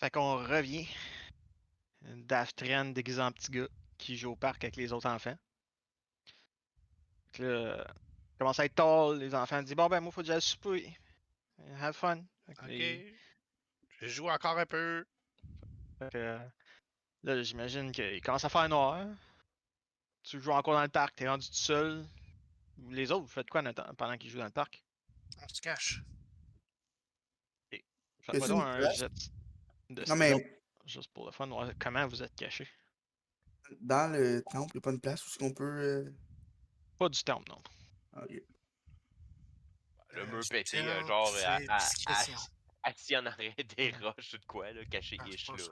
Fait qu'on revient. Daftren déguisé en petit gars qui joue au parc avec les autres enfants. Fait que là, commence à être tard, les enfants disent bon ben moi faut déjà souper. Have fun. Ok. Je joue encore un peu. Là j'imagine qu'il commence à faire noir. Tu joues encore dans le parc, t'es rendu tout seul. Les autres, vous faites quoi pendant qu'ils jouent dans le parc? On se cache. Et Y faites-moi a-t-il donc une un place? jet de Non, stealth, mais juste pour le fun, voir comment vous êtes caché. dans le temple, y a pas une place où est-ce qu'on peut. Pas du temple, non. Ok. Le mur pété, Stealth, genre c'est discrétion. assis en arrière des roches ou de quoi, là, caché Ah, c'est ish pas là. ça.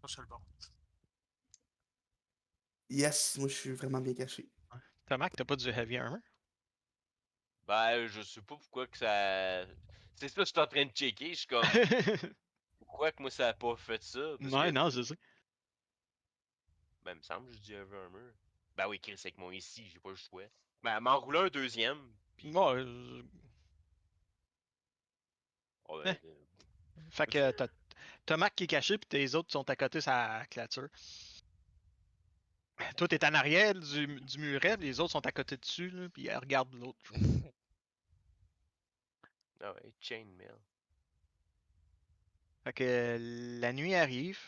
Pas ça le bon. Yes, moi je suis vraiment bien caché. Thomas, t'as pas du heavy armor? Ben, je sais pas pourquoi que ça. C'est ça que je suis en train de checker. Je suis comme, pourquoi que moi ça a pas fait ça? Parce Non, que, non, c'est ça. ben, il me semble que je dis over un mur. Ben oui, Chris, avec moi ici, j'ai pas le choix. Ben, m'en rouler un deuxième. Puis, Bon, oh, eh. Fait que t'as Mac qui est caché, puis tes autres sont à côté sa clôture. Toi, t'es en arrière du muret, les autres sont à côté dessus, là, puis ils regardent l'autre. ah ouais, chainmail. Fait que la nuit arrive,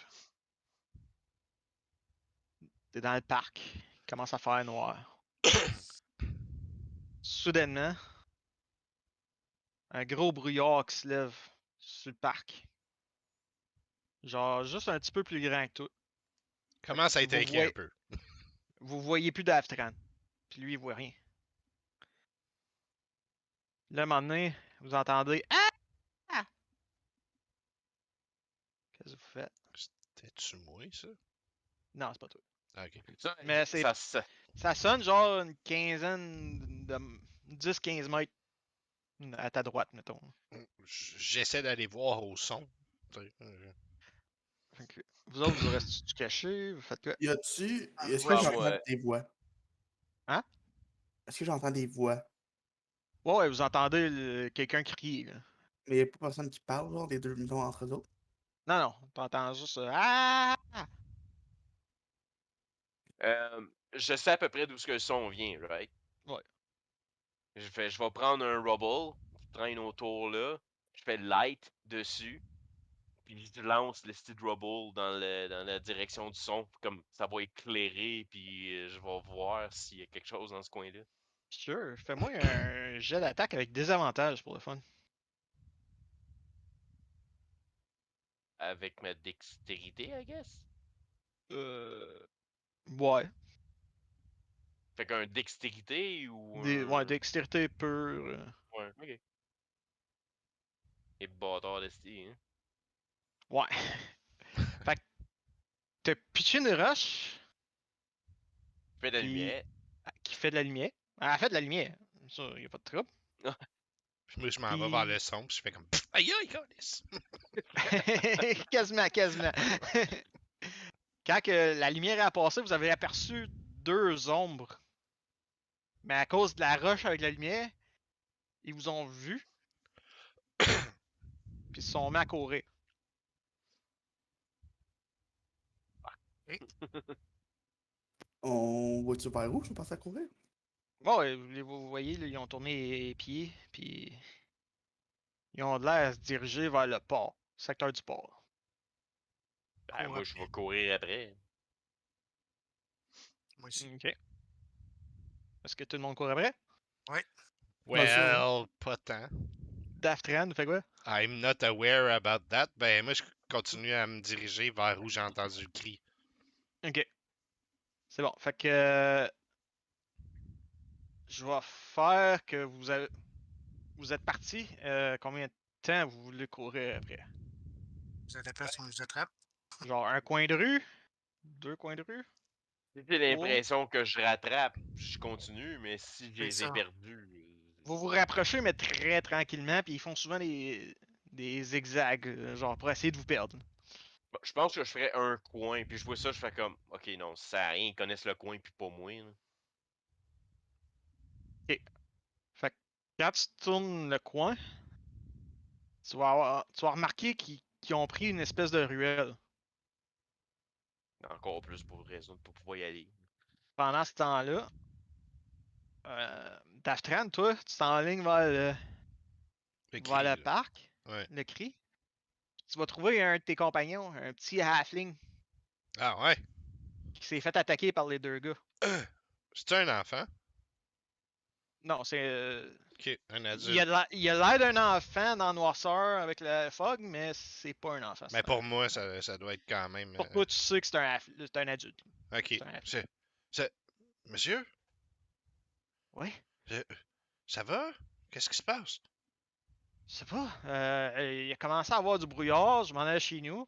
t'es dans le parc, il commence à faire noir. Soudainement, un gros brouillard qui se lève sur le parc. Genre, juste un petit peu plus grand que toi. Commence à être Vous inquiet un voyez, peu. vous voyez plus d'Aftran. Puis lui, il voit rien. Là, à un moment donné, vous entendez Ah! Qu'est-ce que vous faites? C'était-tu moi, ça? Non, c'est pas toi. Ah, ok. Ça, Mais c'est ça sonne genre une quinzaine de 10-15 mètres à ta droite, mettons. J'essaie d'aller voir au son. Fait que vous autres, vous restez cachés, vous faites quoi? Y a-tu. Est-ce que Ouais, j'entends moi, des voix? Hein? Est-ce que j'entends des voix? Ouais, vous entendez quelqu'un crier, là. Mais y a pas personne qui parle, genre, des deux millions entre eux autres? Non, non, t'entends juste Ah! je sais à peu près d'où ce que le son vient, right? Ouais. Je vais prendre un rubble qui traîne autour là. Je fais light dessus. Puis je lance le style rubble dans la direction du son. Comme ça va éclairer. Puis je vais voir s'il y a quelque chose dans ce coin-là. Sure, fais-moi un jet d'attaque avec désavantage pour le fun. Avec ma dextérité, I guess. Ouais. Fait qu'un dextérité ou Ouais, un. dextérité pure. Ouais, ok. Et bâtard d'esti, hein. Ouais. Fait que t'as pitché une roche Fais de la qui, lumière. qui fait de la lumière. Elle fait de la lumière. Ça, y a pas de trouble. Puis moi, je m'en vais Puis vers le son, puis je fais comme aïe aïe, câlisse! quasiment, quasiment. Quand que la lumière a passé, vous avez aperçu deux ombres. Mais à cause de la roche avec la lumière, ils vous ont vu. Puis ils se sont mis à courir. On va-tu vers où? Je pense à courir. Bon, vous voyez, là, ils ont tourné les pieds. Puis ils ont l'air à se diriger vers le port. Secteur du port. Ben, moi, je vais courir après. Moi aussi. Ok. Est-ce que tout le monde court après? Ouais. Bien sûr, oui. Well, pas tant. Daftran, fait quoi? I'm not aware about that. Ben, moi, je continue à me diriger vers où j'ai entendu le cri. Ok. C'est bon. Fait que. Je vais faire que vous êtes parti. Combien de temps vous voulez courir après? Vous avez peur si on nous attrape? Genre un coin de rue? Deux coins de rue? Si j'ai l'impression que je rattrape, je continue, mais si je les ai ça. perdus. Vous vous rapprochez, mais très tranquillement, puis ils font souvent des zigzags, genre pour essayer de vous perdre. Bon, je pense que je ferais un coin, puis je vois ça, je fais comme, ok, non, ça sert à rien, ils connaissent le coin, puis pas moi. Là. Ok. Fait que quand tu tournes le coin, tu vas remarquer qu'ils ont pris une espèce de ruelle. Encore plus pour raison de pas pouvoir y aller. Pendant ce temps-là, Dashtran, toi, tu t'enlignes vers Le vers le cri, là. parc, Ouais. le cri. Tu vas trouver un de tes compagnons, un petit halfling, Ah ouais? qui s'est fait attaquer par les deux gars. C'est un enfant? Non, c'est. Ok, un Il adulte. a l'air d'un enfant dans Noirceur avec le fog, mais c'est pas un enfant. Mais pour moi, ça doit être quand même. Pour toi, tu sais que c'est un adulte. Ok. C'est un halfling. Monsieur? Ouais, Euh, Ça va? Qu'est-ce qui se passe? je sais pas. Il a commencé à avoir du brouillard, je m'en allais chez nous.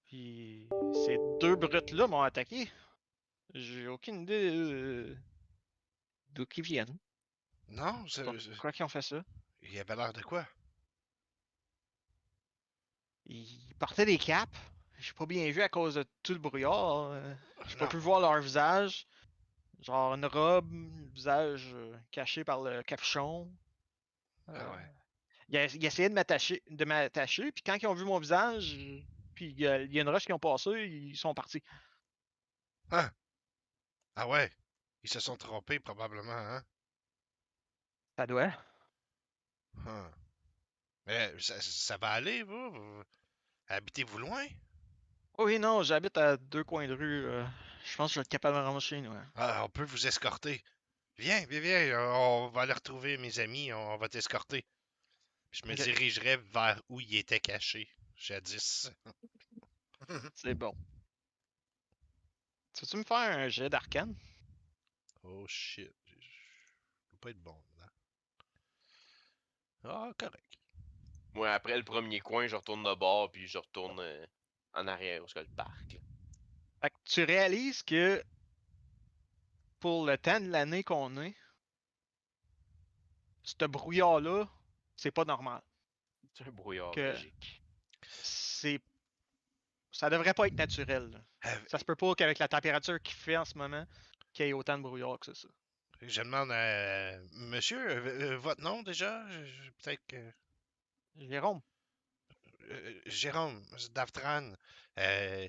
Puis ces deux brutes-là m'ont attaqué. J'ai aucune idée d'où qu'ils viennent. Non, Pourquoi qu'ils ont fait ça? il avait l'air de quoi? Ils portaient des capes. J'ai pas bien vu à cause de tout le brouillard. J'ai pas Non. pu voir leur visage. Genre une robe, le visage caché par le capuchon. Ah ouais. Ils essayaient de m'attacher, puis quand ils ont vu mon visage, puis il y a une rush qui ont passé, ils sont partis. Ah ouais. Ils se sont trompés probablement, hein? Ça doit. Huh. Mais ça va aller, Habitez-vous loin? Oh oui, non, j'habite à 2 coins de rue. Je pense que je vais être capable de me rendre chez nous. Hein. Ah, on peut vous escorter. Viens, on va aller retrouver mes amis, on va t'escorter. Je me Ok, dirigerai vers où il était caché, jadis. c'est bon. Tu veux-tu me faire un jet d'arcane? Oh shit. Je peux pas être bon là. Ah, correct. Moi, après le premier coin, je retourne de bord, puis je retourne en arrière, où est-ce que le parc. Là. Fait que tu réalises que pour le temps de l'année qu'on est, ce brouillard-là, c'est pas normal. C'est un brouillard Que magique. c'est. Ça devrait pas être naturel. Là. Have- Ça se peut pas qu'avec la température qu'il fait en ce moment, qu'il y ait autant de brouillard que ça. Je demande à monsieur, votre nom déjà? Peut-être que. Jérôme, Jérôme, Daftran. Euh,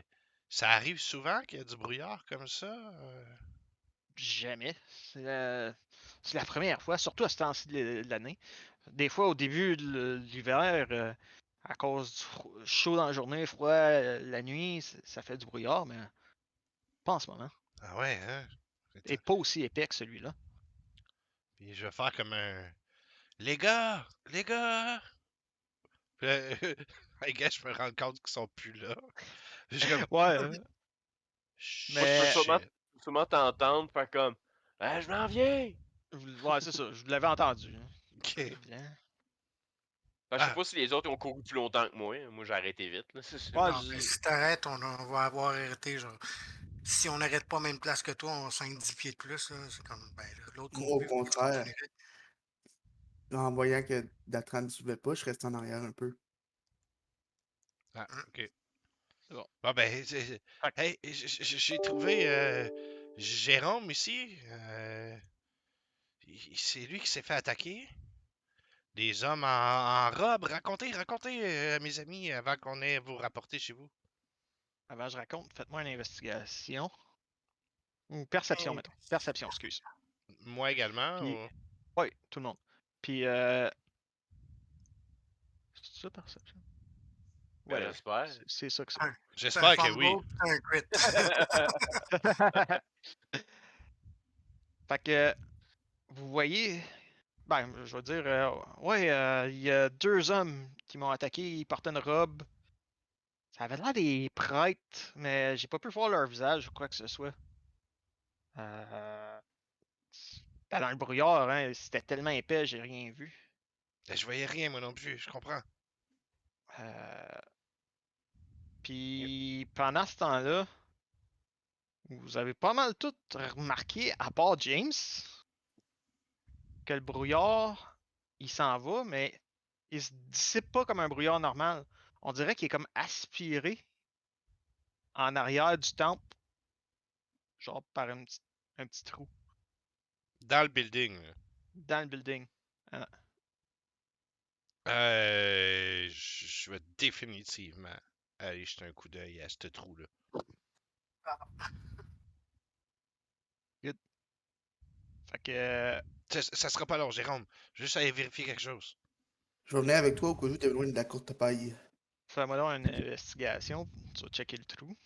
Ça arrive souvent qu'il y a du brouillard comme ça? jamais. C'est la première fois, surtout à ce temps-ci de l'année. Des fois, au début de l'hiver, à cause du chaud dans la journée, froid la nuit, ça fait du brouillard, mais pas en ce moment. Ah ouais, hein? Et pas aussi épais que celui-là. Puis je vais faire comme un. Les gars! Les gars! Puis là, I guess je me rends compte qu'ils sont plus là. Je suis comme. Ouais, Moi, je peux mais sûrement t'entendre faire comme je m'en viens! ouais, c'est ça, je l'avais entendu. Hein. Ok. Évident. Je sais Ah, pas si les autres ont couru plus longtemps que moi. Moi, j'ai arrêté vite. Là. Ouais, Non, mais si t'arrêtes, on va avoir arrêté. Genre, si on n'arrête pas même place que toi, on 5-10 pieds de plus. là, C'est comme, ben, là, l'autre Moi, au court contraire, en voyant que Datran ne suivait pas, je restais en arrière un peu. ok. C'est bon. Bon, ben, Fait que- hey, j'ai trouvé Jérôme ici. C'est lui qui s'est fait attaquer. Des hommes en robe. Racontez, mes amis, avant qu'on ait vous rapporter chez vous. avant que je raconte, faites-moi une investigation. Ou perception, mettons. Perception, excuse. Moi également. Puis, ou- ouais, tout le monde. Puis, c'est ça, perception? Ben, Ouais, j'espère. c'est ça que c'est. un J'espère que fumble, oui. c'est un crit. Fait que, vous voyez, ben, je vais dire, ouais, il y a 2 hommes qui m'ont attaqué, ils portaient une robe. Ça avait l'air des prêtres, mais j'ai pas pu voir leur visage ou quoi que ce soit. C'était dans le brouillard, hein, c'était tellement épais, j'ai rien vu. Ben, je voyais rien, moi non plus, je comprends. Euh, Puis pendant ce temps-là, vous avez pas mal tout remarqué, à part James, que le brouillard, il s'en va, mais il se dissipe pas comme un brouillard normal. On dirait qu'il est comme aspiré en arrière du temple, genre par un petit trou Dans le building. Là. dans le building. je vais définitivement aller jeter un coup d'œil à ce trou-là. Fait que. Ça sera pas long, Jérôme. Juste aller vérifier quelque chose. Je vais venir avec toi au cas où t'es loin de la courte paille. Fais-moi donc une investigation. Tu vas checker le trou.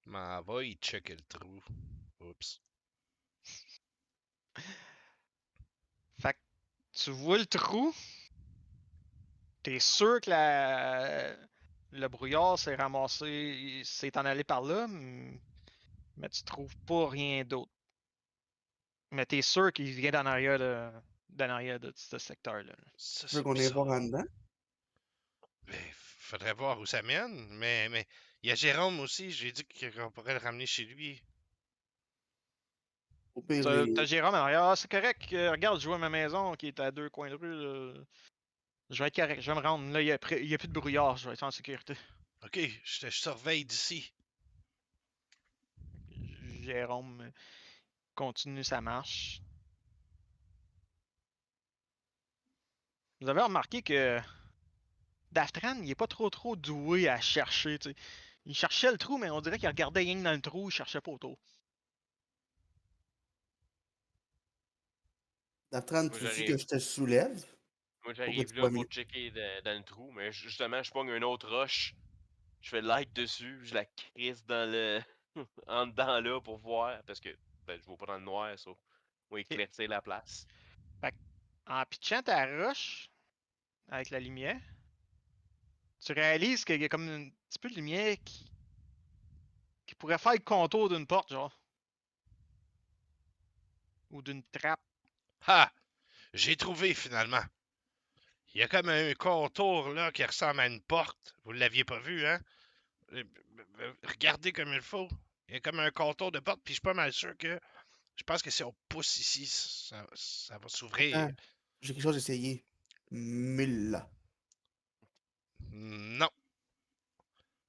M'en va, il checker le trou. Oups. Fait que tu vois le trou. T'es sûr que le brouillard s'est ramassé, s'est en allé par là, mais tu trouves pas rien d'autre. Mais t'es sûr qu'il vient d'en arrière de ce secteur-là. Ça, Tu veux c'est qu'on aille voir bizarre. en dedans? Ben, faudrait voir où ça mène, mais il y a Jérôme aussi, j'ai dit qu'on pourrait le ramener chez lui. Au pire, T'as Jérôme en arrière. Ah, c'est correct. Regarde, je vois ma maison qui est à 2 coins de rue. Là. Je vais être correct. Je vais me rendre. Là, il y a plus de brouillard. Je vais être en sécurité. Ok, je te surveille d'ici. Jérôme continue sa marche. Vous avez remarqué que Daftran, il est pas trop doué à chercher. T'sais. Il cherchait le trou, mais on dirait qu'il regardait rien que dans le trou, il cherchait pas autour. Daftran, Moi, tu veux que j'arrive. je te soulève? Moi, Pour que j'arrive tu là sois pour mieux. checker dans le trou, mais justement, je pogne un autre roche. Je fais light dessus, je la crisse dans le. en dedans là pour voir, parce que ben, je vois pas dans le noir, ça. Moi, éclaircir la place. Fait que, en pitchant ta roche avec la lumière, tu réalises qu'il y a comme un petit peu de lumière qui pourrait faire le contour d'une porte, genre. Ou d'une trappe. Ha! J'ai trouvé finalement. Il y a comme un contour là qui ressemble à une porte. Vous l'aviez pas vu, hein? Regardez comme il faut. Il y a comme un contour de porte, puis je suis pas mal sûr que. Je pense que si on pousse ici, ça va s'ouvrir. Attends, j'ai quelque chose à essayer. Mille. Non.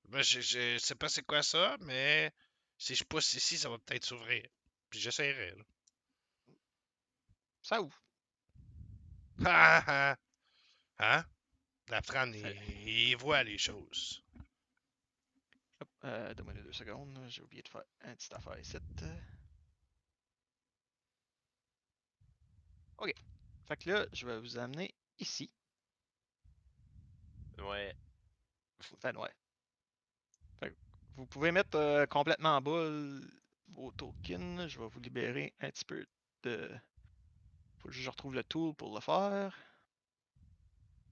Ben, je sais pas c'est quoi ça, mais si je pousse ici, ça va peut-être s'ouvrir. Puis j'essaierai, là. Ça ouvre. Ha ha! Hein? La Fran, Ça- il voit les choses. Hop, donne-moi 2 secondes. J'ai oublié de faire un petit affaire ici. Ok. Fait que là, je vais vous amener ici. Ouais. Enfin, ouais. Fait que vous pouvez mettre complètement en bas vos tokens. Je vais vous libérer un petit peu de. Faut juste que je retrouve le tool pour le faire.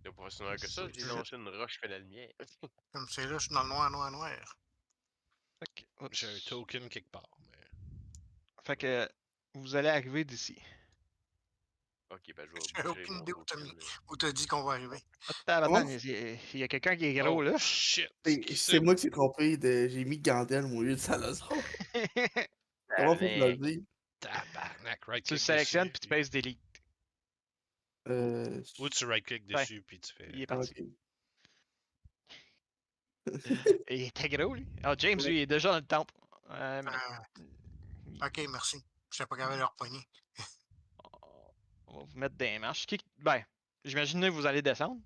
C'est pas si noir que ça, j'ai C'est- lancé une roche, je fais la lumière. Comme c'est là, je suis dans le noir. Fait que, oups. J'ai un token quelque part. Mais... Fait que vous allez arriver d'ici. Ok, ben je vais J'ai bouger aucune mon idée où token. t'as dit qu'on va arriver. Ah, tabarnak, il y a quelqu'un qui est gros Oh, là. shit! Qui C'est ça? moi qui s'est trompé. J'ai mis Gandel au lieu de Salazar. Comment faut que je le dise? Tabarnak, Tu le right-click sélectionnes dessus. puis tu pèses delete. Ou tu right-click Ben, dessus, puis tu fais... il est Ah, parti. ok. Il était gros lui. Ah, James, Ouais. lui, il est déjà dans le temple. Mais Ok, merci. Je sais pas capable de leur pogner. on va vous mettre des marches. Ben, j'imagine que vous allez descendre.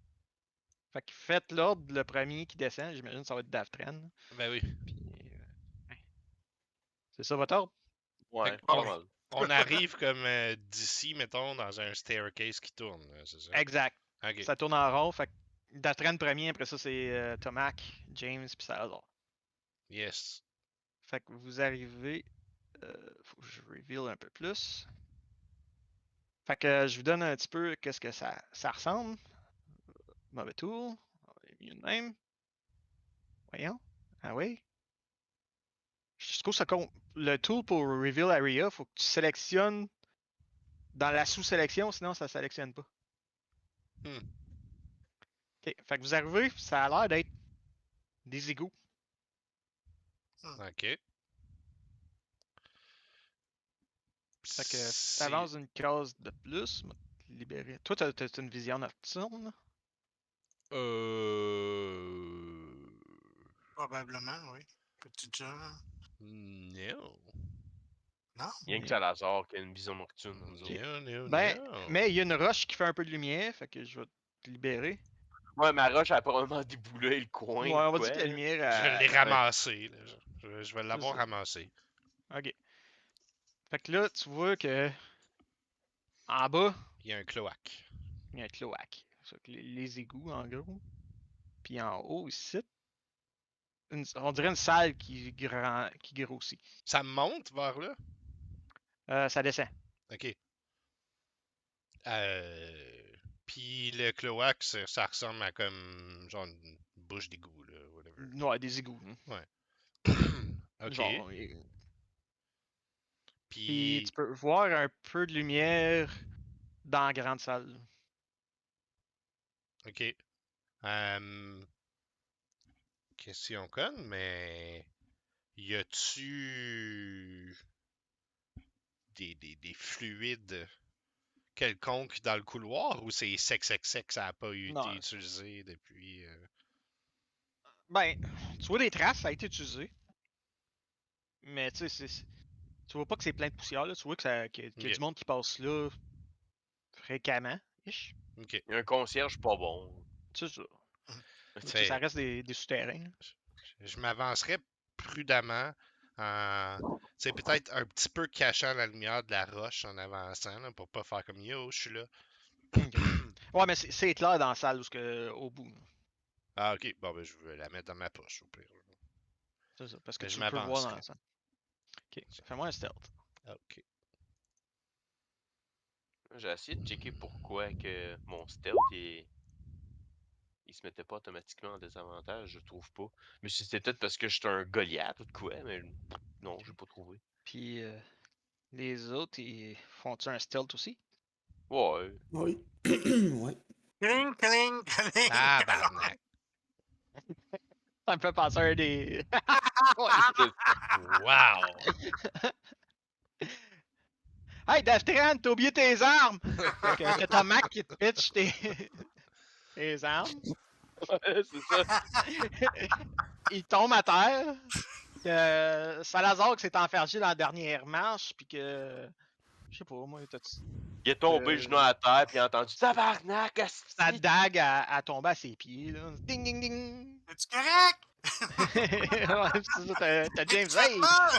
Fait que faites l'ordre, le premier qui descend. J'imagine que ça va être Daftren. Ben oui. Puis, ouais. C'est ça votre ordre? Ouais, Fait pas ouais. mal. On arrive comme d'ici, mettons, dans un staircase qui tourne, là, c'est ça? Exact. Ok. Ça tourne en rond. Fait que Daftren premier, après ça c'est Tomac, James, puis Salazar. Yes. Fait que vous arrivez. Faut que je reveal un peu plus. Fait que je vous donne un petit peu qu'est-ce que ça ressemble. Mauvais tool. Mieux de même. Voyons. Ah oui. Je trouve ça compte. Le tool pour Reveal Area, faut que tu sélectionnes dans la sous-sélection, sinon ça sélectionne pas. Hmm. Ok. Fait que vous arrivez, ça a l'air d'être des égouts. Ok. Fait que si C'est- t'avances une case de plus, va te libérer. Toi, t'as une vision nocturne, là? Probablement, oui. Petit John. Non. Non? Rien que Salazar qui a une vision nocturne. Nous autres. Non, non, Ben, non. mais il y a une roche qui fait un peu de lumière, fait que je vais te libérer. Ouais, ma roche a probablement déboulé le coin. Ouais, ou on va quoi, dire que la là. lumière. Je l'ai ramassé. Là. Je vais l'avoir ça. ramassé. Ok. Fait que là, tu vois que. En bas, Il y a un cloaque. il y a un cloaque. Ça, que les égouts, en gros. Puis en haut, ici, on dirait une salle qui grossit. Ça monte vers là? Ça descend. Ok. Puis le cloaque, ça ressemble à comme genre une bouche d'égout, là, whatever. Ouais, des égouts. Hein. Ok. Genre. Puis tu Puis, peux voir un peu de lumière dans la grande salle. ok. Question conne, mais y a-tu des fluides quelconques dans le couloir ou c'est sec, ça a pas eu été Non. utilisé depuis. Ben, tu vois des traces, ça a été utilisé. Mais tu sais, tu vois pas que c'est plein de poussière, là. Tu vois qu'il y a Ok. du monde qui passe là fréquemment. Ish. Ok. Il y a un concierge pas bon. C'est ça. Mais tu sais, Fait, ça reste des souterrains. Là. je m'avancerais prudemment en. Tu sais, peut-être un petit peu cachant la lumière de la roche en avançant, là, pour pas faire comme yo, je suis là. Ok. Ouais, mais c'est clair dans la salle au bout. Là. Ah, ok. Bon, ben, je vais la mettre dans ma poche, au pire. C'est ça. Parce que Mais je tu peux le voir dans m'avancerai. la salle. Ok. Fais-moi un stealth. Ok. J'ai essayé de checker pourquoi que mon stealth il se mettait pas automatiquement en désavantage, je trouve pas. Mais si c'était peut-être parce que j'étais un Goliath ou de quoi, mais non, Ok. j'ai pas trouvé. Puis les autres, ils font-tu un stealth aussi? Ouais. Oui. Ouais. Cling, cling, cling. Tabarnak. Ça me fait penser à un des. Wow! Hey, Dastran, t'as oublié tes armes! Fait que t'as ta Mac qui te pitch tes armes. Ouais, c'est ça. Il tombe à terre. Que Salazar qui s'est enfergé dans la dernière marche, puis que. Je sais pas, moi, Il est tombé le genou à terre puis il a entendu tabarnak, sa asti! dague a tombé à ses pieds, là. Ding, ding, ding! Es-tu correct? Ouais, c'est ça, t'as James, Es-tu fait hey! mal?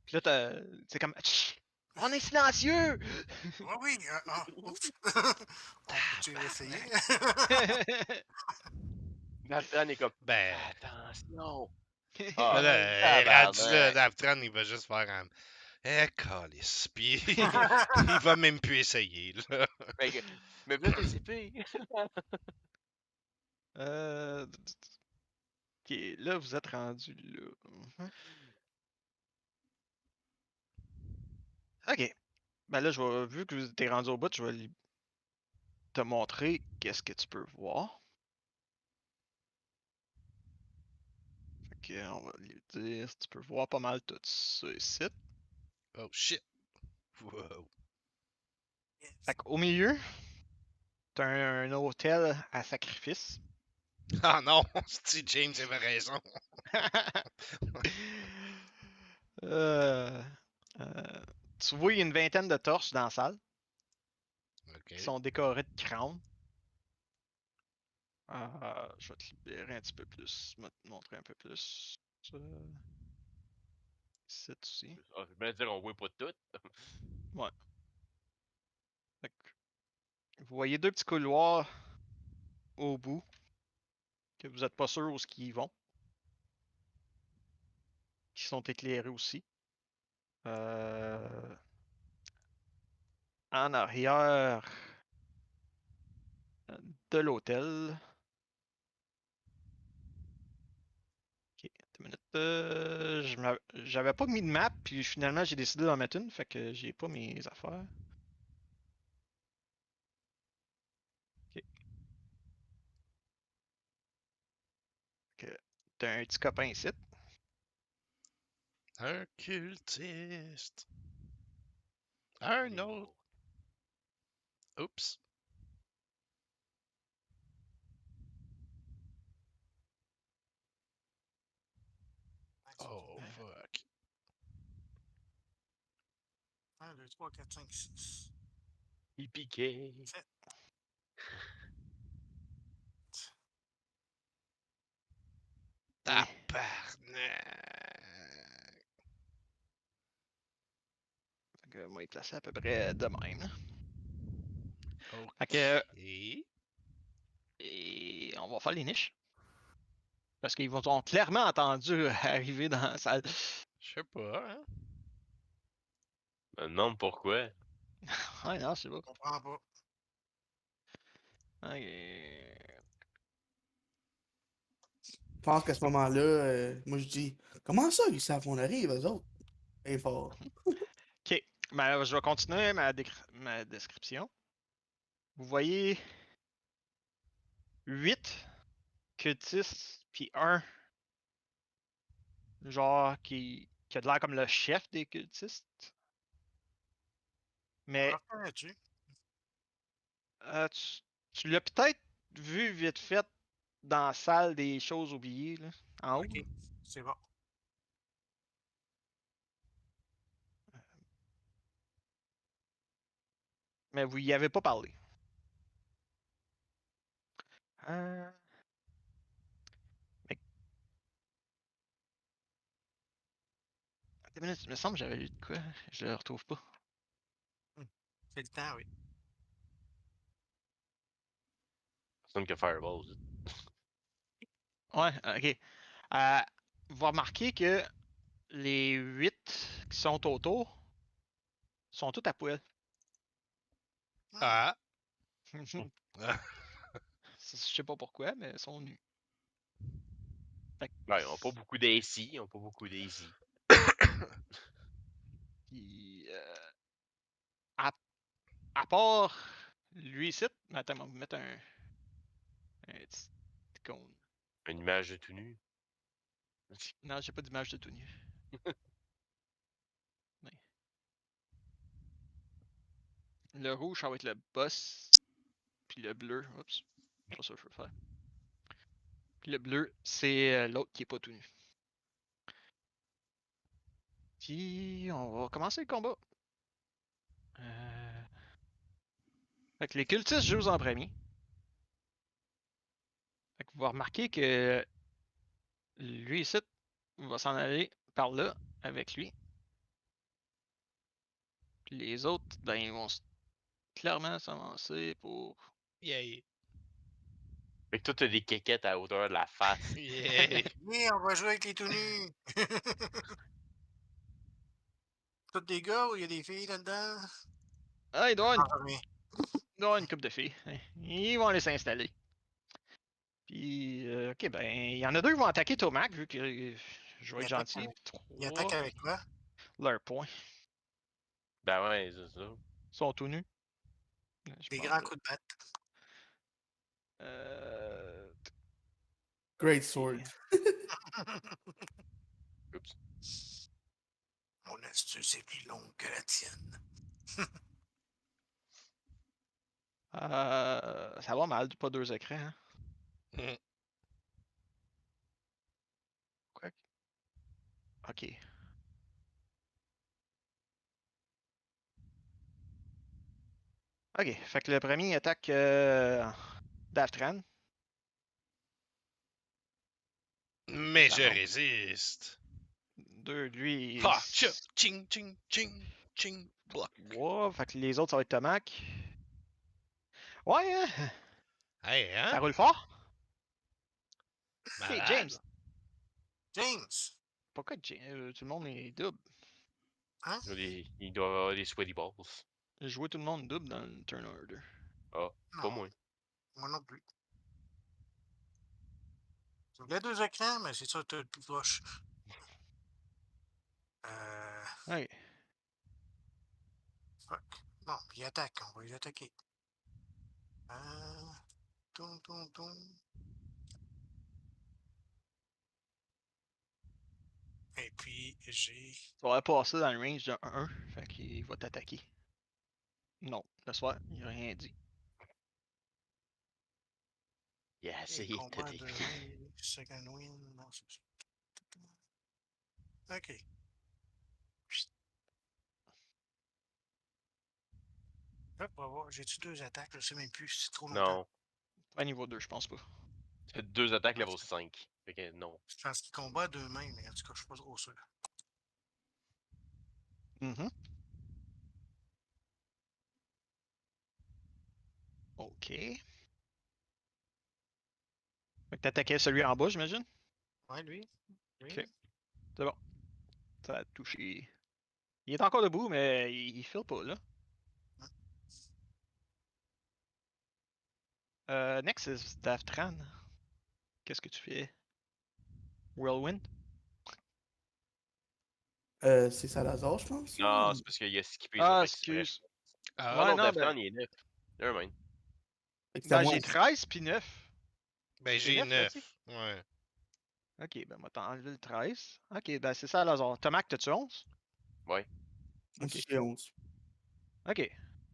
Puis là, c'est comme. Chut! On est silencieux! Oui, oui. Oups. On peut-tu essayer? Nathan est comme Ben, attention! là, Ah, rendu là, tabarnak! Daftran, il va juste faire un. Calice. Puis il va même plus essayer, là. Mais là, tes épées! Ok, là, vous êtes rendu là. Ok. Ben là, vu que t'es rendu au bout, je vais te montrer qu'est-ce que tu peux voir. Fait que, on va lui dire, tu peux voir pas mal tout ça ici. Oh shit. Wow. Fait qu'au milieu, t'as un hôtel à sacrifice. Ah non, Steve James avait raison. Euh, euh, tu vois, il y a une vingtaine de torches dans la salle Ok. qui sont décorées de crânes. Je vais te libérer un petit peu plus, je vais te montrer un peu plus. Ici aussi. Ah, je vais dire, on voit pas tout. Ouais. Fait que vous voyez deux petits couloirs au bout que vous n'êtes pas sûr où ils vont, qui sont éclairés aussi. En arrière de l'hôtel. Ok, attends une minute. J'avais pas mis de map, puis finalement j'ai décidé d'en mettre une, fait que j'ai pas mes affaires. Ok. Fait que t'as un petit copain ici. Un cultiste. Un autre. Oups. Oh, fuck. 1, 2, 3, 4, 5, 6. Il piquait. les placer à peu près de même. Là. Ok. Fait que, et on va faire les niches. Parce qu'ils vont ont clairement entendu arriver dans la salle. Je sais pas, hein. Je me demande pourquoi. Ouais, non, c'est bon. Je comprends pas. Ok. Je pense qu'à ce moment-là, moi je dis comment ça, ils savent qu'on arrive, eux autres? Et fort. Ok. Ben, je vais continuer ma description. Vous voyez 8 cultistes, puis un genre qui a de l'air comme le chef des cultistes. Mais Reconnais-tu? tu l'as peut-être vu vite fait dans la salle des choses oubliées, là, en haut. Ok, c'est bon. Mais vous y avez pas parlé. Mais... Attends une minute, il me semble que j'avais lu de quoi. Je le retrouve pas. C'est le temps, oui. Personne que Fireball. Ouais, ok. Vous remarquez que les 8 qui sont autour sont tous à poil. Ah. Je Ah. sais pas pourquoi, mais ils sont nus. Fait que Ouais, ils ont pas beaucoup d'AC, ils ont pas beaucoup d'AC. Puis, à part lui ici, attends, on va vous mettre un petit icône. Une image de tout nu. Non, j'ai pas d'image de tout nu. Ouais. Le rouge, ça va être le boss. Puis le bleu, oups, c'est pas ça que je veux faire. Puis le bleu, c'est l'autre qui est pas tout nu. Puis, on va commencer le combat. Fait que les cultistes jouent en premier. Fait que vous va remarquer que lui ici va s'en aller par là avec lui. Puis les autres, ben ils vont clairement s'avancer pour. Yay. Fait que toi, t'as des quéquettes à hauteur de la face. Yay. Oui, on va jouer avec les tout nus. Tous des gars ou il y a des filles là-dedans? Ah, il doit y avoir Ah, rien. une couple de filles. Ils vont aller s'installer. Puis, ok, ben, il y en a deux qui vont attaquer Tomac, vu que je vais Il être attaque gentil. avec- Il attaque 3, avec quoi? leur point. Ben ouais, c'est ça. Ils sont tout nus. Je Des pense grands pas. coups de batte. Euh, Great sword. Oups. Mon astuce est plus longue que la tienne. ça va mal, pas deux écrans. Hein? Mm. Quoi? Ok. Ok, fait que le premier attaque Daftran. Mais Ça je non. résiste. Deux, lui. Ha! Tcha! Ching, ching, ching, ching. Block. 3, fait que les autres, ça va être Tomac. Ouais, hein? Hey, Ça hein? roule fort? Ok, James. Malade. James! Pourquoi tout le monde est double? Hein? Il doit avoir des sweaty balls. J'ai joué tout le monde double dans le turn order. Ah, pas Non, moi. moi non plus. Tu voulais deux écrans, mais c'est ça, t'as le plus proche. Ok. Fuck. Non, il attaque, on va les attaquer. Toum, toum, toum. Et puis, j'ai. Tu vas passer dans le range de 1, fait qu'il va t'attaquer. Non, le soir, il a rien dit. Il a Et essayé de combat te de décrire. main, second win. Non, c'est ça. Ok. Hop, on va voir. J'ai-tu deux attaques? Je sais même plus, c'est trop longtemps. Non. Pas niveau 2, je pense pas. C'est deux attaques Ah, level 5. Fait que non. Je pense qu'il combat à deux mains, mais en tout cas, je suis pas trop sûr. Mhm. Ok. Fait que t'attaquais celui en bas, j'imagine? Ouais, lui. Ok. C'est bon. Ça a touché. Il est encore debout, mais il file pas, là. Next, c'est Daftran. Qu'est-ce que tu fais? Whirlwind? C'est Salazar, je pense. Non, c'est parce qu'il a skippé Ah, sur exprès. excuse. Ah Ah, Ouais, non, non, ben, Daftran, il est neuf. Nevermind. Fait que c'est à ben moi j'ai aussi. 13 puis 9. ben C'est j'ai 9, t'as dit? 9. Ouais. Ok, ben moi t'as enlevé le 13. Ok, ben c'est ça, Lazare. Tomac, t'as-tu 11? Ouais. Moi Ok. aussi, j'ai 11. Ok.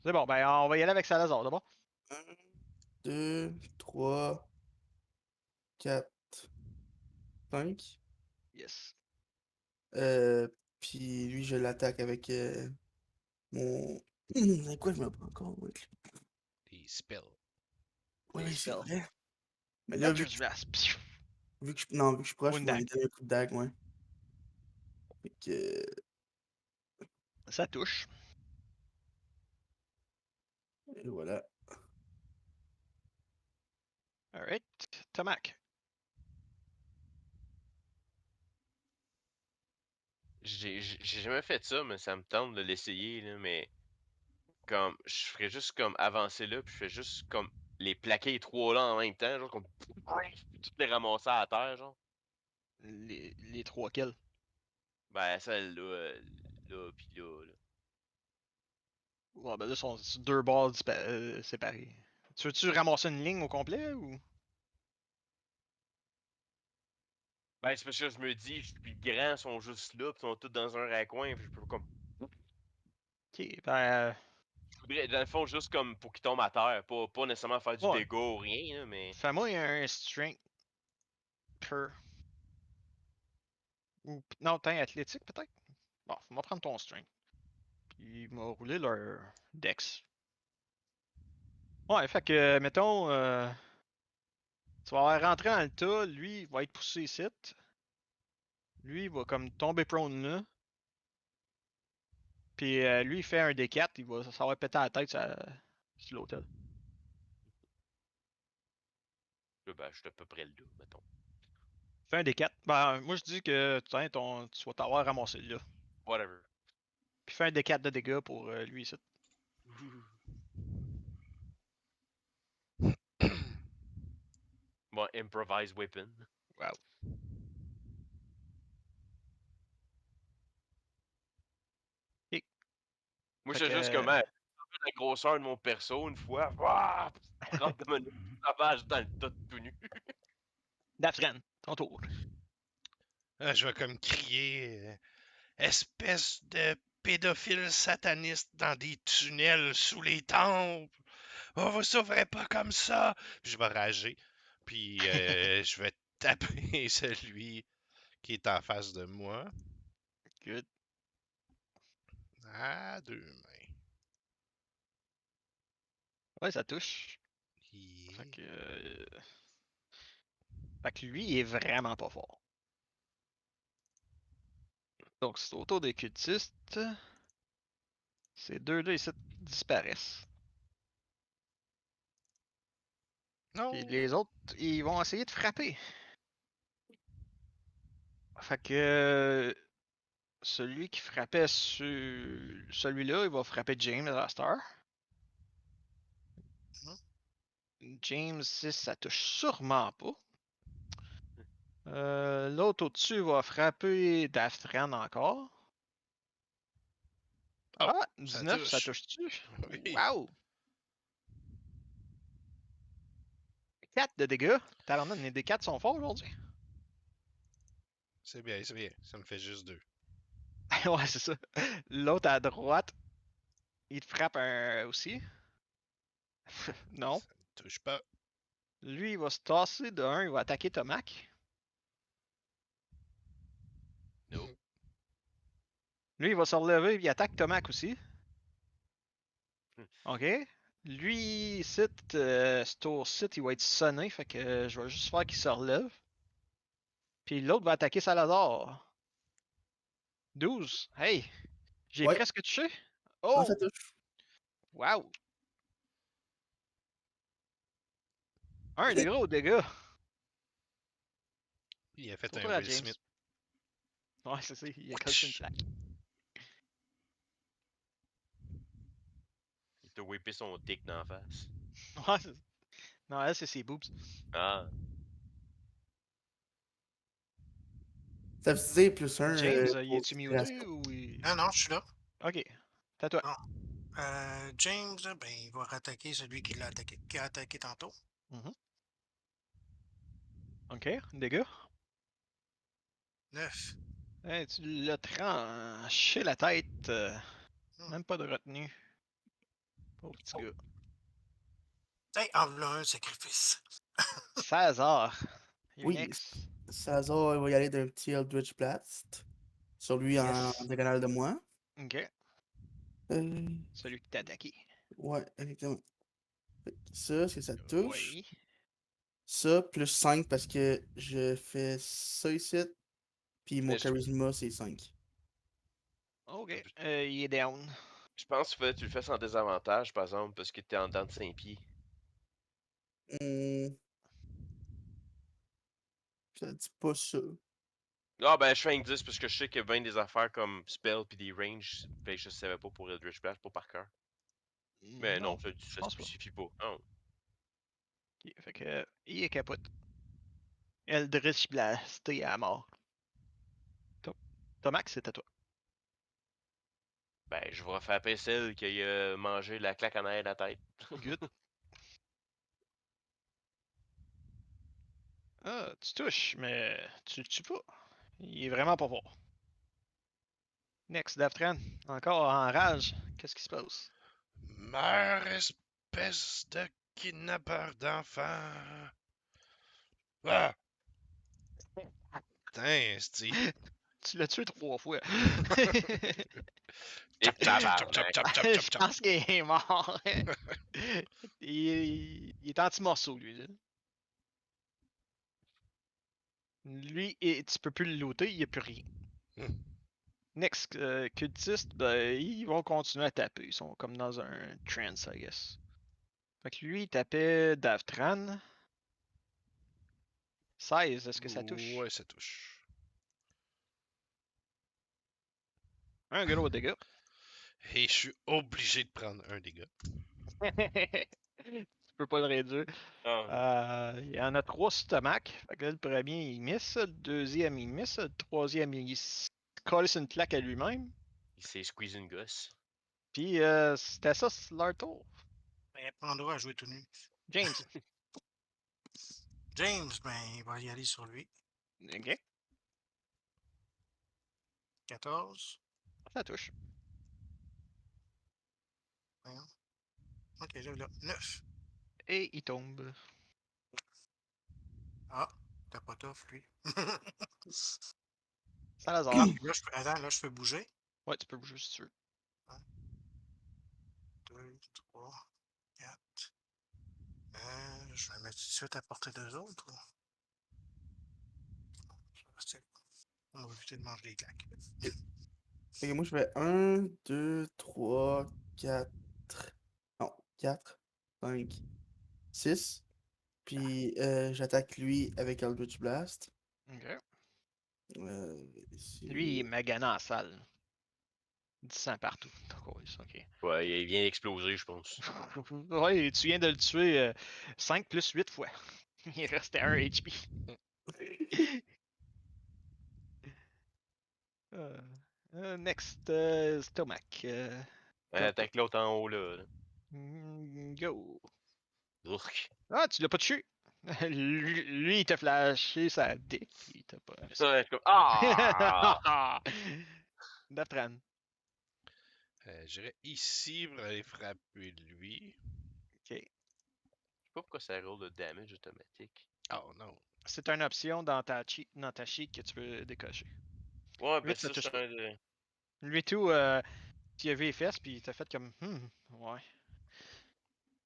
C'est bon, ben on va y aller avec Salazar d'abord. 1, 2, 3, 4, 5. Yes. Puis lui, je l'attaque avec mon. C'est quoi, je me prends encore? Oui, Les spells. oui, Les c'est spells. vrai. Mais là, Eldritch Blast. Pfiou. non, vu que je suis proche, Ou une il va lui dague. donner un coup de dague, ouais. Fait que. Ça touche. Et voilà. Alright. Tomac. J'ai jamais fait ça, mais ça me tente de l'essayer, là, mais comme je ferais juste comme avancer là, puis je fais juste comme les plaquer les trois là en même temps, genre comme puis toutes les ramasser à terre, genre. Les trois kills. Ben celle là, là pis là, là. Ouais, ben là, sont sur deux balles séparés. Tu veux-tu ramasser une ligne au complet ou? Ben c'est parce que je me dis, puis les grands sont juste là, pis sont tous dans un raccoin, puis je peux comme. Ok, ben. Je voudrais, dans le fond, juste comme pour qu'ils tombent à terre, pas nécessairement faire du Ouais. dégât ou rien, là, mais. Fais-moi un strength per. Ou. Non, t'as un athlétique peut-être? Bon, on va prendre ton strength. Puis il m'a roulé leur dex. Ouais, fait que, mettons, tu vas avoir rentré dans le tas, lui, il va être poussé ici. Lui, il va comme tomber prone là. Puis lui, il fait un D4, ça va péter la tête sur l'hôtel. Là, ben, je suis à peu près là, mettons. Fais un D4. Ben, moi, je dis que tiens, tu vas t'avoir ramassé là. Whatever. Puis fais un D4 de dégâts pour lui ici. Bon, improvise weapon. Wow. Et, Moi, fait je que, suis juste comme, la grosseur de mon perso une fois. Wouah! Rentre de mon sauvage dans le tas tout nu. Dafren, ton tour. Ah, je vais comme crier espèce de pédophile sataniste dans des tunnels sous les temples. On vous sauverait pas comme ça. Puis je vais rager. Puis je vais taper celui qui est en face de moi Good. à deux mains. Ouais, ça touche. Yeah. Fait que lui, il est vraiment pas fort. Donc, c'est au tour des cultistes. Ces deux-là ici disparaissent. Non. Puis les autres, ils vont essayer de frapper. Fait que celui qui frappait sur celui-là, il va frapper James à la star. James 6, ça touche sûrement pas. L'autre au-dessus va frapper Daftran encore. Oh, Ah, ça 19, ça touche. touche-tu? Oui. Wow! 4 de dégâts. Tabarnak, les D4 sont forts aujourd'hui. C'est bien, c'est bien. Ça me fait juste deux. Ouais, c'est ça. L'autre à droite, il te frappe aussi. Non. Ça ne touche pas. Lui, il va se tasser de 1, il va attaquer Tomac. No. Lui, il va se relever et il attaque Tomac aussi. Ok. Lui, ici, ce tour-ci, il va être sonné, fait que je vais juste faire qu'il se relève. Puis l'autre va attaquer Salazar. 12. Hey! J'ai Ouais. presque touché. Non, ça Oh! touche. Wow! Un des gros dégâts. Il a fait Tour un à Will James. Smith. Ouais, c'est ça, il a cassé une plaque. Il t'a whippé son dick d'en face. Ouais, c'est... Non, elle, c'est ses boobs. Ah. Ça veut dire plus un. James, il pour est-tu muté inspiration. ou il... Ah non, je suis là. Ok, c'est à toi. Bon. James, ben, il va rattaquer celui qui l'a attaqué, qui a attaqué tantôt. Ok, dégâts. 9. Hey, tu l'as tranché la tête. Même pas de retenue. Pauvre petit gars. Hey, en voilà un sacrifice. César. You're Oui, next. Sazor, il va y aller d'un petit Eldritch Blast. Sur lui en Yes. diagonale de moi. Ok, Euh, celui qui t'a attaqué. ouais, exactement. Fait que ça, est-ce que ça touche? Oui. Ça, plus 5 parce que je fais ça ici. Puis mon Mais je- charisma, c'est 5. Ok, il est down. Je pense que tu le fais sans désavantage, par exemple, parce que t'es en dedans de 5 pieds. Ça dit pas ça. Ah ben je fais un 10 parce que je sais qu'il y a bien des affaires comme spell puis des ranges. Fait que je savais pas pour Eldritch Blast, pas par cœur. Mais non, ça, je ça pense pas. spécifie pas. Non. Ok, fait que, il est capote. Eldritch blasté à mort. Tomax, c'est à toi. Ben je vais frapper celle qui a mangé la claque en arrière de la tête. Good. Ah, tu touches, mais tu le tues pas. Il est vraiment pas fort. Next, Daftran. Encore en rage. Qu'est-ce qui se passe? Meurs, espèce de kidnappeur d'enfants. Ah! Putain, c'ti. Tu l'as tué 3 fois. Et Chop, chop, chop, chop, chop, tabarnak. chop, chop, Je chop, chop. pense qu'il est mort. Il est anti-morceau, lui. Là. Lui, tu peux plus le looter, il n'y a plus rien. Hmm. Next, cultiste, ben, ils vont continuer à taper. Ils sont comme dans un trance, I guess. Fait que lui, il tapait Daftran. 16, est-ce que ça touche? Ouais, ça touche. Un gros dégât. Et je suis obligé de prendre un dégât. Tu peux pas le réduire. Il y en a 3 stomacs. Fait que là, le premier, il miss. Le deuxième, il miss. Le troisième, il se colle sur une claque à lui-même. Il s'est squeeze une gosse. Puis c'était ça, c'est leur tour. Ben, prendra à jouer tout nu. James. James, ben, il va y aller sur lui. Ok, 14. ça touche. Voyons. Ok, là. 9. Et il tombe. Ah, t'as pas tough, lui. Salazar. Attends, là, je peux bouger. Ouais, tu peux bouger si tu veux. 2, 3, 4. Je vais mettre tout de suite à portée d'eux autres. On va éviter de manger des claques. Fait que moi, je fais 1, 2, 3, 4. Non, 4, 5, 6. Puis j'attaque lui avec Eldritch Blast. Ok. Ici. Lui, il est magané en salle. Du sang partout. Ok. Ouais, il vient d'exploser, je pense. Ouais, tu viens de le tuer 5 plus 8 fois. Il restait 1 HP. Next, Stomach. Attaque l'autre en haut là. Go. Ourk. Ah, tu l'as pas tué. Lui, il t'a flashé sa dick. Il t'a pas. Ça, je suis comme ah! Daftran. J'irai ici pour aller frapper lui. Ok. Je sais pas pourquoi ça roule de damage automatique. Oh non. C'est une option dans ta sheet que tu peux décocher. Ouais, ben Lui, ça ça, touche c'est pas. un de. Lui, tout, tu as vu les fesses, puis il t'a fait comme. Ouais.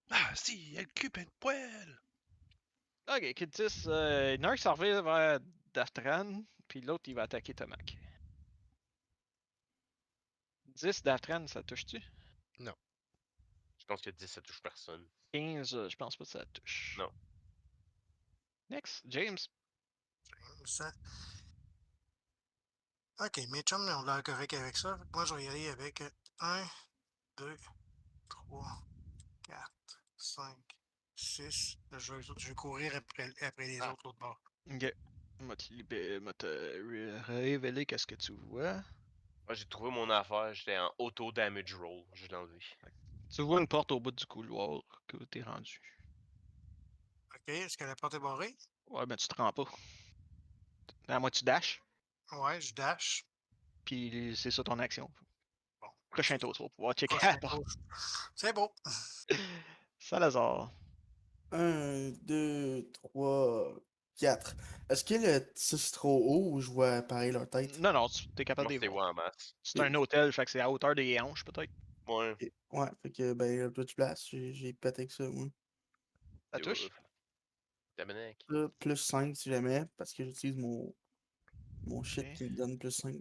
Ah, si, il y a le cul plein de poils. Ok, Kidtis, il y en a un qui s'en revient vers Daftran, puis l'autre, il va attaquer Tomac. 10 Daftran, ça touche-tu? Je pense que 10 ça touche personne. 15, je pense pas que ça touche. Non. Next, James. Ça. Ok, mes chums, on l'a correct avec ça. Moi, je vais y aller avec 1, 2, 3, 4, 5, 6. Je vais courir après les Ah. autres, l'autre bord. Ok. M'a te révéler qu'est-ce que tu vois. Moi, j'ai trouvé mon affaire, j'étais en auto-damage roll. Je l'ai enlevé. Tu vois une porte au bout du couloir que t'es rendu. Ok, est-ce que la porte est barrée? Ouais, ben tu te rends pas. À moi, tu dash, Ouais, je dash. puis c'est ça ton action. Bon. Prochain tour, tu vas pouvoir checker Prochain la porte. tour. C'est beau. Salazar. 1, 2, 3, 4. Est-ce que c'est trop haut ou je vois apparaître leur tête? Non, non, tu es capable Moi, de les c'était voir. ouais en masse. C'est un hôtel, fait que c'est à hauteur des hanches, peut-être. Ouais. Ok. Ouais, fait que ben, le Twitch Blast, j'ai pété avec ça, moi. Ça touche. Tabarnak. Ça, plus 5 si jamais, parce que j'utilise mon shit Ok. qui me donne plus 5.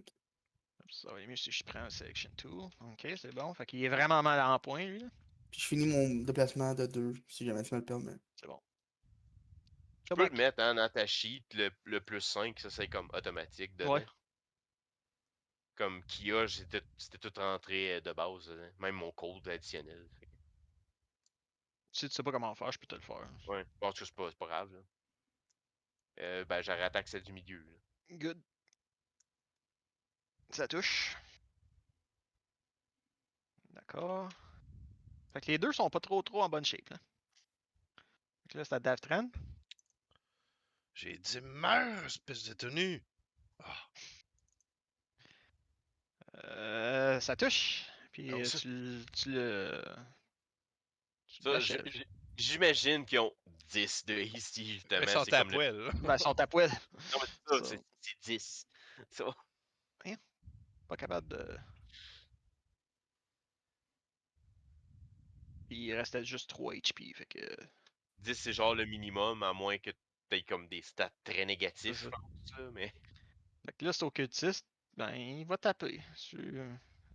Ça va aller mieux si je prends un selection tool. Ok, c'est bon. Fait qu'il est vraiment mal en point, lui. Là. Puis je finis mon déplacement de 2, si jamais ça me le permet. C'est bon. Tu peux le mettre hein, dans ta sheet, le plus 5, ça c'est comme automatique dedans. Ouais. Comme Kia, c'était tout rentré de base, même mon code additionnel. Fait que- Si tu sais pas comment faire, je peux te le faire. Ouais, bon, en tout cas, c'est pas grave. Là. Ben, j'aurais attaqué celle du milieu. Là. Good. Ça touche. D'accord. Fait que les deux sont pas trop en bonne shape. Là. Fait que là, c'est à Davtran. J'ai dit meurs, espèce de tenue. Ah, Ça touche. Puis non, ça, tu le. Tu Ça, l'achèves. j'imagine qu'ils ont 10 de ici, mais justement. sont C'est à comme le. poil. Ben, ils sont à poil. Non, mais c'est ça, c'est 10. Ça. Pas capable de. Puis il restait juste 3 HP. Fait que. 10, c'est genre le minimum, à moins que t'aies comme des stats très négatifs, C'est je ça. pense. Ça, mais... Fait que là, c'est occultiste. Ben, il va taper.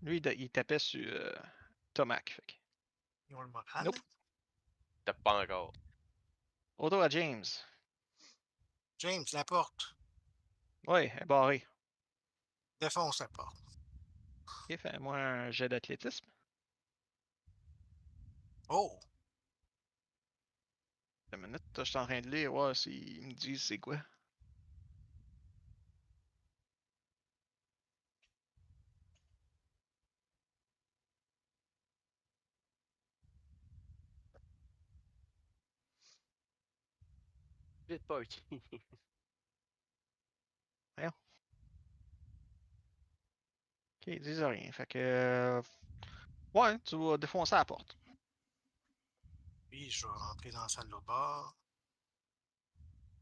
Lui, il tapait sur Tomac. Fait que. Ils ont le moral. Nope. T'as pas encore. Auto à James. James, la porte. Ouais, elle est barrée. Défonce la porte. Ok, fais-moi un jet d'athlétisme. Oh! Une minute, je suis en train de lire, voir s'ils me disent c'est quoi. Vite party. Ok, ils disent rien. Fait que. Ouais, tu vas défoncer la porte. Puis je vais rentrer dans la salle de l'autre bord.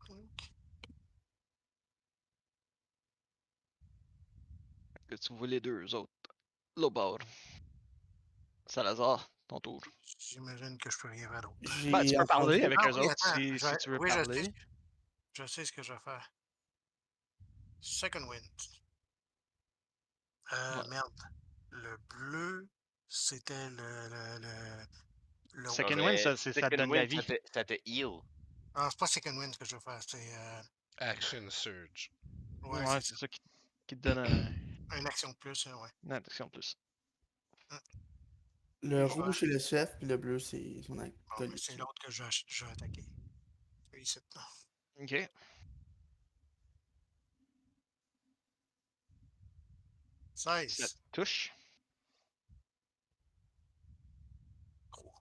Ok. Fait que tu vois les deux autres. L'autre bord. Salazar, ton tour. J'imagine que je peux rien faire d'autre. Ben, tu J'ai peux parler entendu. avec Ah eux oui, autres attends. si tu veux Oui, parler. je sais ce que je vais faire. Second wind. Ouais. Merde. Le bleu, c'était le Second Non, wind, mais ça te Second donne la Wind, vie. ça te heal. Ah, c'est pas second wind que je vais faire, c'est. Action Surge. Ouais, Ouais, c'est c'est ça. ça qui te donne Une action de plus, ouais. une action de plus. Le Je vais- rouge, c'est le chef, puis le bleu, c'est son Bon, mais acolyte. c'est l'autre que je vais attaquer. Ici. Ok. 16. Ça touche. 3.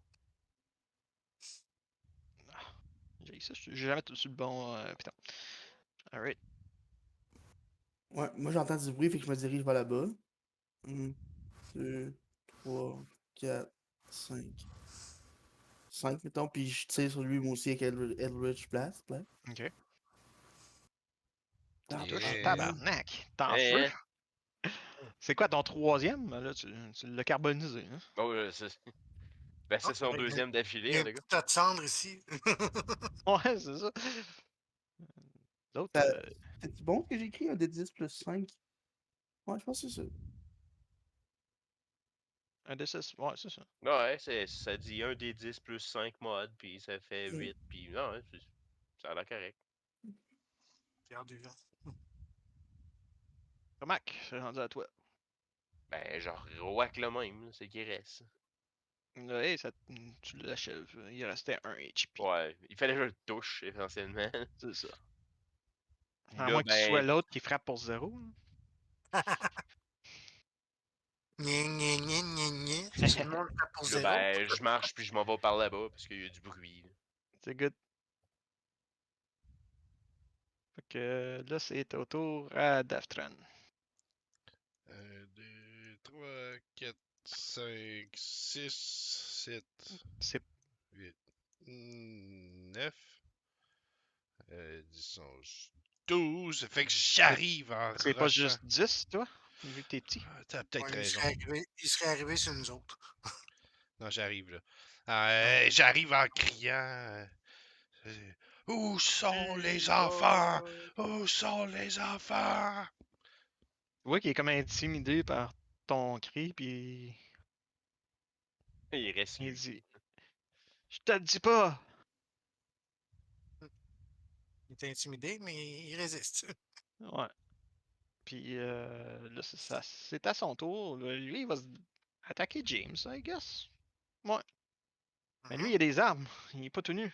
J'ai ça, j'ai jamais sur le bon putain. Alright. Ouais, moi j'entends du bruit, fait que je me dirige vers là-bas. 1, 2, 3, 4, 5. 5, mettons, puis je tire sur lui, moi aussi, avec Eldritch Blast. Ouais. Ok. Ah, Touche. Yeah. Tabarnak. T'es en Hein, feu. C'est quoi ton troisième? Là, tu l'as carbonisé. Hein? Oh, ben, c'est son il y a- deuxième il y a d'affilée, un les gars. petit tas de cendres ici. Ouais, c'est ça. L'autre, C'est bon ce que j'ai écrit, un D10 plus 5? Ouais, je pense que c'est ça. un D6. Ouais, c'est ça. Ouais, ça dit 1 des 10 plus 5 mods, puis ça fait Ok. 8, puis non, ça a l'air correct. Pierre du vent. Mac, c'est rendu à toi. Ben, genre, roac le même, là, c'est qui reste. Là, hey, tu l'achèves. Il restait un HP. Ouais, il fallait que je le touche, essentiellement. C'est ça. Puis À là, moins que tu sois ben, l'autre qui frappe pour 0. Gna gna gna gna gna. Tout le monde tape pour puis là, 0. ben, je marche puis je m'en vais par là-bas parce qu'il y a du bruit. Là. C'est good. Fait que là, c'est au tour à Daftran. 1, 2, 3, 4, 5, 6, 7, C'est 8, 9, 10, 11, 12. Fait que j'arrive en c'est pas rushant. juste 10, toi, vu que t'es petit. Ah, t'as peut-être Ouais, raison. il serait arrivé sur nous autres. Non, j'arrive là. J'arrive en criant. Où sont les enfants? Où sont les enfants? Tu vois qu'il est comme intimidé par ton cri, puis Il reste il lui. dit Je te le dis pas! Il est intimidé, mais il résiste. Ouais. Puis là, c'est à son tour. Là. Lui, il va attaquer James, I guess. Ouais. Mais lui, il a des armes. Il est pas tout nu.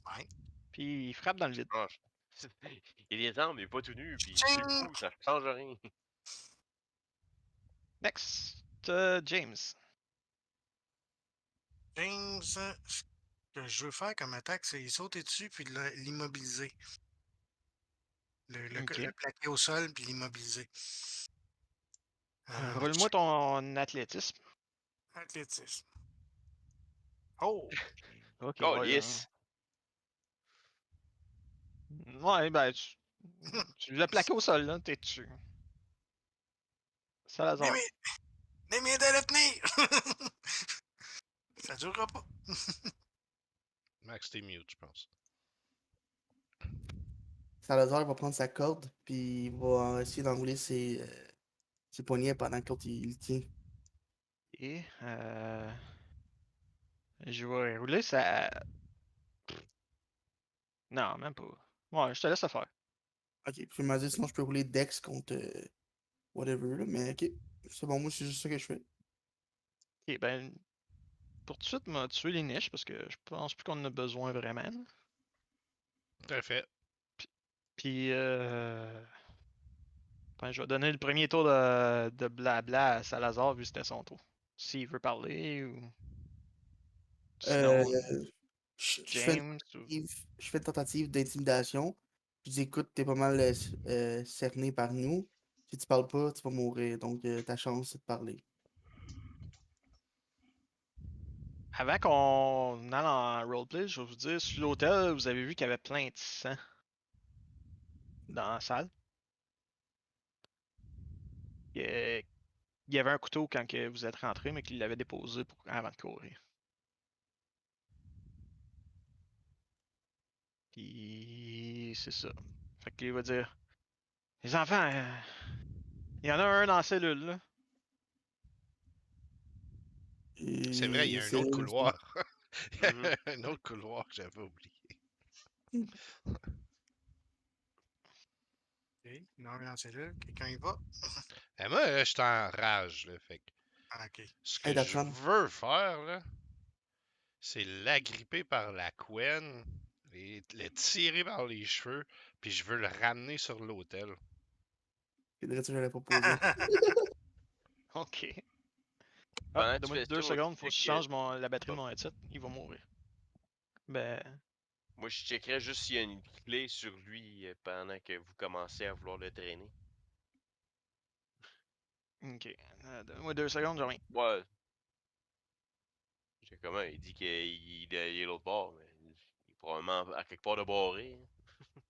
Ouais. Puis il frappe dans le vide. Ah, il est armes, il est pas tout nu, puis c'est le Tching! coup, ça change rien. Next, James. James, ce que je veux faire comme attaque, c'est sauter dessus puis l'immobiliser. Le Ok. plaquer au sol puis l'immobiliser. Roule-moi ton athlétisme. Athlétisme. Oh! Ok, Oh, ouais. yes! Ouais, ben, tu l'as plaqué au sol, là. T'es dessus. Salazar. Les m'aider à le tenir! Ça durera pas. Max, t'es mute, je pense. Salazar va prendre sa corde, puis il va essayer d'enrouler ses poignets pendant que l'autre il le tient. Et je vais rouler ça. Non, même pas. Ouais, je te laisse le faire. Ok, puis je me dis sinon je peux rouler Dex contre whatever, là, mais ok. C'est bon, moi c'est juste ça que je fais. Ok, ben, pour tout de suite, m'a tué les niches parce que je pense plus qu'on en a besoin vraiment. là. Tout à fait. Puis, ben, je vais donner le premier tour de blabla à Salazar vu que c'était son tour. S'il veut parler ou. Euh, Sinon, je fais James ou. je fais une tentative d'intimidation. Je dis écoute, t'es pas mal cerné par nous. Si tu parles pas, tu vas mourir. Donc ta chance c'est de parler. Avant qu'on aille en roleplay, je vais vous dire, sur l'hôtel, vous avez vu qu'il y avait plein de sang dans la salle. Il y avait un couteau quand que vous êtes rentré, mais qu'il l'avait déposé avant de courir. Puis c'est ça. Fait qu'il va dire les enfants, il y en a un dans la cellule, là. C'est vrai, il y Et a un c'est autre couloir. Il y a Mhm. un autre couloir que j'avais oublié. Ok, il y en a un dans la cellule. Quelqu'un y va? Et moi, je suis en rage, là. Fait que Ah, ok. ce Hey, que je Datran. veux faire, là, c'est l'agripper par la couenne, et le tirer par les cheveux, puis je veux le ramener sur l'hôtel. C'est vrai ça que j'allais proposer. Ok. Ah, Pendant que tu donne-moi fais 2 ça, moi, secondes, je faut que je checkerais. change la batterie de Bon, mon headset. Il va mourir. Ben, moi, je checkerais juste s'il y a une clé sur lui pendant que vous commencez à vouloir le traîner. ok. Donne-moi 2 secondes, je reviens. Ouais. J'ai comment, il dit qu'il est l'autre bord, mais il est probablement à quelque part de barré. Hein.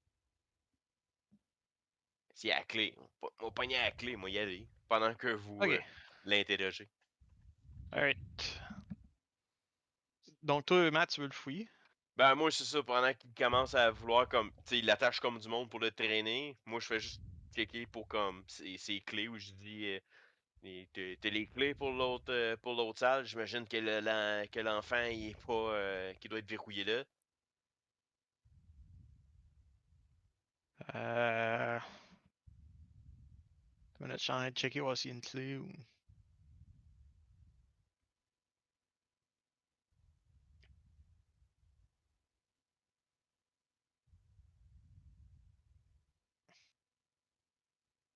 S'il y a la clé, on va pogner à la clé, moi y aller, pendant que vous Ok. l'interrogez. Alright. Donc, toi, Matt, tu veux le fouiller? Ben, moi, c'est ça, pendant qu'il commence à vouloir, comme, tu sais, il l'attache comme du monde pour le traîner, moi, je fais juste checker pour, comme, ses clés où je dis, t'as les clés pour l'autre salle, j'imagine que que l'enfant, il est pas, qu'il doit être verrouillé là. Je suis en train de checker voir s'il y a une clé ou.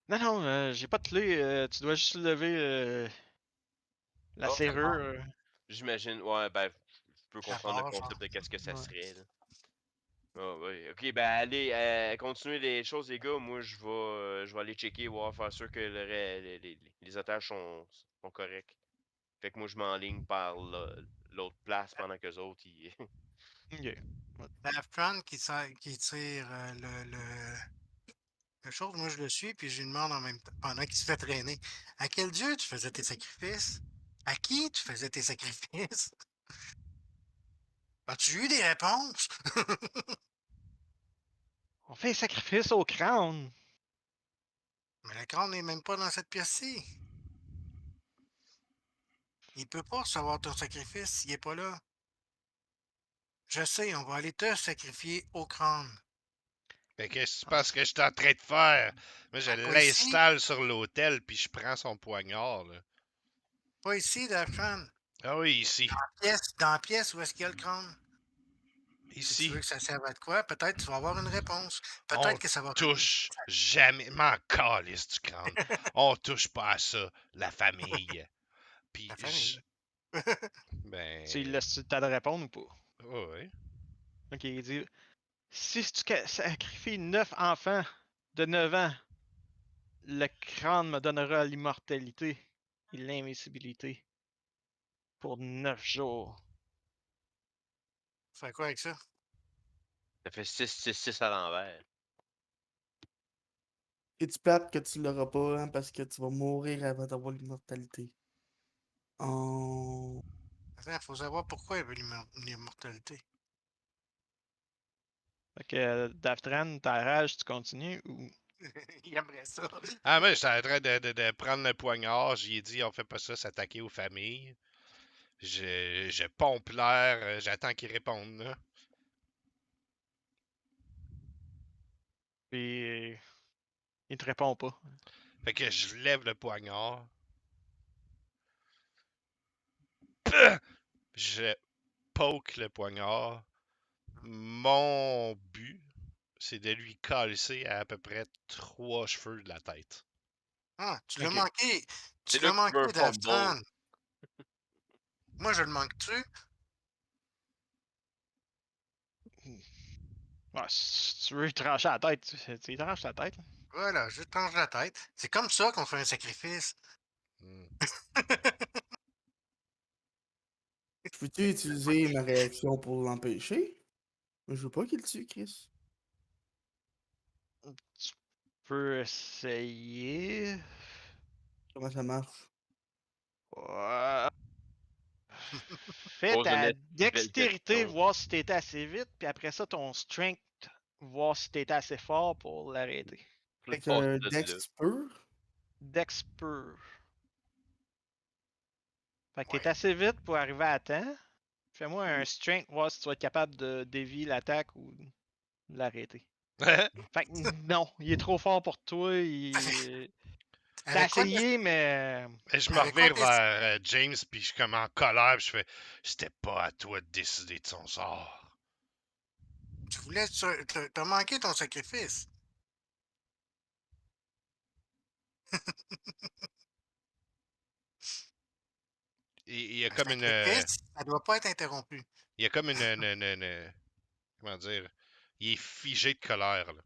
Non, non, j'ai pas de clé. Tu dois juste lever la Oh, serrure. J'imagine, ouais, ben, je peux La comprendre le barre, genre. concept de qu'est-ce que ça Ouais. serait, là. Ah ouais, ok, ben allez, continuez les choses, les gars. Moi, je vais aller checker, voir, faire sûr que les otages sont corrects. Fait que moi, je m'enligne par l'autre place pendant que les autres, ils... Ok. Daftran qui tire le chose, moi je le suis, puis je lui demande en même temps, pendant qu'il se fait traîner, à quel dieu tu faisais tes sacrifices? À qui tu faisais tes sacrifices? As-tu eu des réponses? On fait un sacrifice au crâne. Mais le crâne n'est même pas dans cette pièce-ci. Il peut pas recevoir ton sacrifice, il est pas là. Je sais, on va aller te sacrifier au crâne. Mais qu'est-ce que tu Ah, penses que je suis en train de faire? Moi, je Ben, pas ici, l'installe sur l'autel, puis je prends son poignard, là. pas ici, Daftran. Ah oui, ici. Dans la pièce où est-ce qu'il y a le crâne? Si tu Ici. veux que ça serve à de quoi, peut-être tu vas avoir une réponse. On Peut-être que ça va régler. touche jamais. M'en calisse du crâne. On touche pas à ça, la famille. Puis, La famille. tu lui ben. laisses le temps de répondre ou pas? Ouais, ouais. Ok, il dit si tu sacrifies 9 enfants de 9 ans, le crâne me donnera l'immortalité et l'invincibilité pour 9 jours. Fais quoi avec ça? Ça fait 6 à l'envers. Es-tu plate que tu l'auras pas, hein, parce que tu vas mourir avant d'avoir l'immortalité? Oh. Attends, faut savoir pourquoi il veut l'immortalité. Fait que Daftran, ta rage, tu continues ou. Il aimerait ça. Ah, moi, j'étais en train de prendre le poignard. J'y ai dit, on fait pas ça, s'attaquer aux familles. Je pompe l'air, j'attends qu'ils répondent, là. Puis il te répond pas. Fait que je lève le poignard. Puh! Je poke le poignard. Mon but, c'est de lui calisser à peu près 3 cheveux de la tête. Ah, tu l'as Ok. manqué. C'est Tu là l'as que tu veux manqué, un fumble. Daftran. Moi, je le manque-tu? Ouais, si tu veux lui trancher la tête, tu lui tranches la tête. Là. Voilà, je tranche la tête. C'est comme ça qu'on fait un sacrifice. Hmm. Je peux-tu utiliser ma réaction pour l'empêcher? Je veux pas qu'il le tue, Chris. Tu peux essayer. Comment ça marche? Ouais. Fais Pose une ta belle dextérité, question. voir si t'étais assez vite, puis après ça, ton strength, voir si t'étais assez fort pour l'arrêter. Avec Passe un de là. Dex pur? Dex pur. Fait que Ouais. t'es assez vite pour arriver à temps. Fais-moi un strength, voir si tu vas être capable de dévier l'attaque ou de l'arrêter. Fait que non, il est trop fort pour toi. T'as Avec quoi, essayé, mais. Et je me avec quoi revire vers James, puis je suis comme en colère, puis je fais c'était pas à toi de décider de son sort. tu voulais. T'as manqué ton sacrifice. Il y a Un comme une. sacrifice, ça doit pas être interrompu. Il y a comme comment dire. Il est figé de colère, là.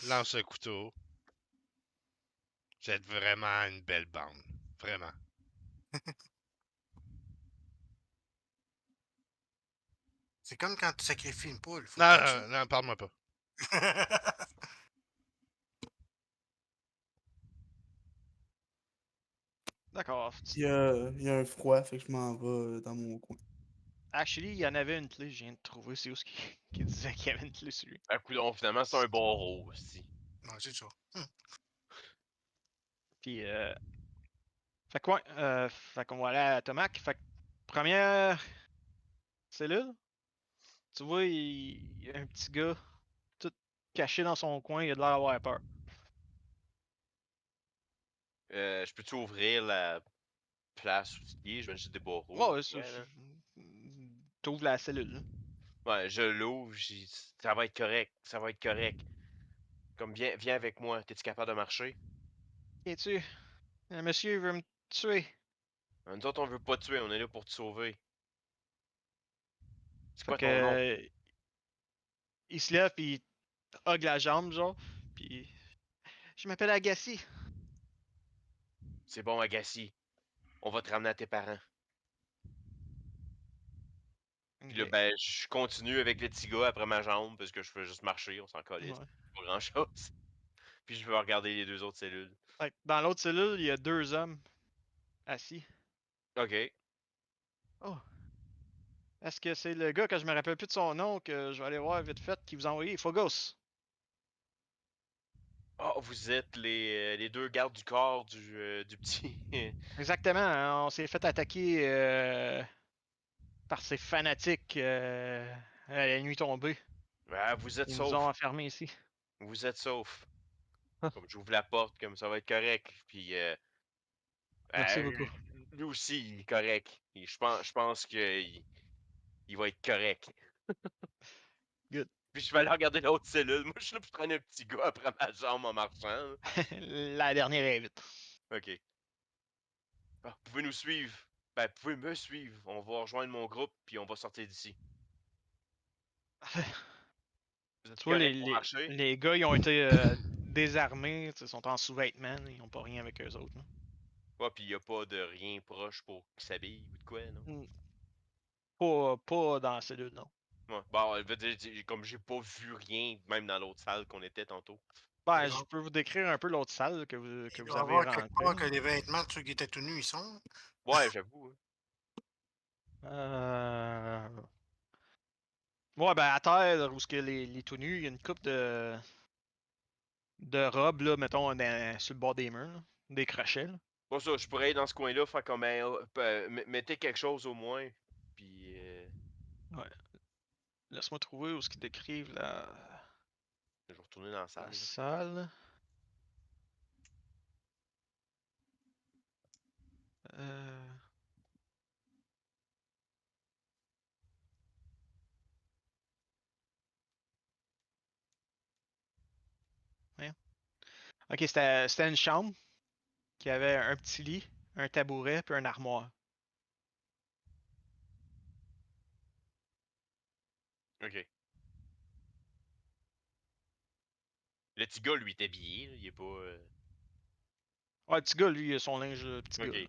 Je lance un couteau. Vous êtes vraiment une belle bande. Vraiment. C'est comme quand tu sacrifies une poule. Faut Non, que non, parle-moi pas. D'accord. Il y a un froid, fait que je m'en vais dans mon coin. Actually, il y en avait une clé, je viens de trouver. C'est où ce qui disait qu'il y avait une clé sur lui. Ben, coudonc, finalement, c'est un barreau aussi. Ouais, c'est ça. Puis, fait que ouais, fait qu'on va aller à Tomac. Fait que, première cellule, tu vois, il y a un petit gars, tout caché dans son coin, il a de l'air d'avoir peur. Je peux-tu ouvrir la place où il est? Je vais juste des barreaux. Ouais, Ouais, là. t'ouvres la cellule. Là. Ouais, je l'ouvre, ça va être correct, ça va être correct. Comme viens avec moi, t'es-tu capable de marcher? Viens-tu? Le monsieur veut me tuer. Nous autres, on veut pas te tuer, on est là pour te sauver. C'est Fait quoi que ton nom? il se lève puis il hug la jambe, genre. Puis je m'appelle Agassi. C'est bon, Agassi. On va te ramener à tes parents. Puis là, Ok. ben, je continue avec le petit gars après ma jambe parce que je peux juste marcher, on s'en calisse. Ouais. Pas grand-chose. Puis je vais regarder les deux autres cellules. Fait que dans l'autre cellule, il y a 2 hommes assis. Ok. Oh. Est-ce que c'est le gars que je me rappelle plus de son nom que je vais aller voir vite fait qui vous a envoyé? Phogos. Oh, vous êtes les deux gardes du corps du petit. Exactement, hein, on s'est fait attaquer par ces fanatiques à la nuit tombée. Ah, vous êtes Ils nous ont saufs. enfermés ici. Vous êtes saufs. Comme j'ouvre la porte, comme ça va être correct. Puis Merci ben, beaucoup. lui aussi, il est correct. Et je pense qu'il il va être correct. Good. Puis je vais aller regarder l'autre cellule. Moi, je suis là pour traîner un petit gars après ma jambe en marchant. Là. La dernière est vite. Ok. Ah, vous pouvez nous suivre. Ben, vous pouvez me suivre. On va rejoindre mon groupe, puis on va sortir d'ici. Vous êtes Tu vois, correct pour marcher? les gars, ils ont été désarmés, ils sont en sous-vêtements, ils ont pas rien avec eux autres. Là. Ouais, puis y a pas de rien proche pour qu'ils s'habillent ou de quoi, non? Pas dans la cellule, non. Ouais. Bon, elle veut dire, comme j'ai pas vu rien, même dans l'autre salle qu'on était tantôt. Ben, Il je doit, peux vous décrire un peu l'autre salle que il vous doit y avez avoir quelque rentrée. part que les vêtements de ceux qui étaient tout nus, ils sont. Ouais, j'avoue. Hein. Ouais, ben à terre, où ce que les tout nus, il y a une coupe de robes, là, mettons, sur le bord des murs, là, des crochets. Là. Bon, ça, je pourrais aller dans ce coin-là, faire comme, ben, mettez quelque chose au moins. Puis, Ouais. Laisse-moi trouver où ce qu'ils décrivent je vais retourner dans la la salle. Là. salle. Euh... voyons. Ok, c'était une chambre qui avait un petit lit, un tabouret puis un armoire. Ok. Le petit gars, lui, est habillé, là, il est pas. Ouais, le petit gars, lui, il a son linge petit gars. Ok. Là.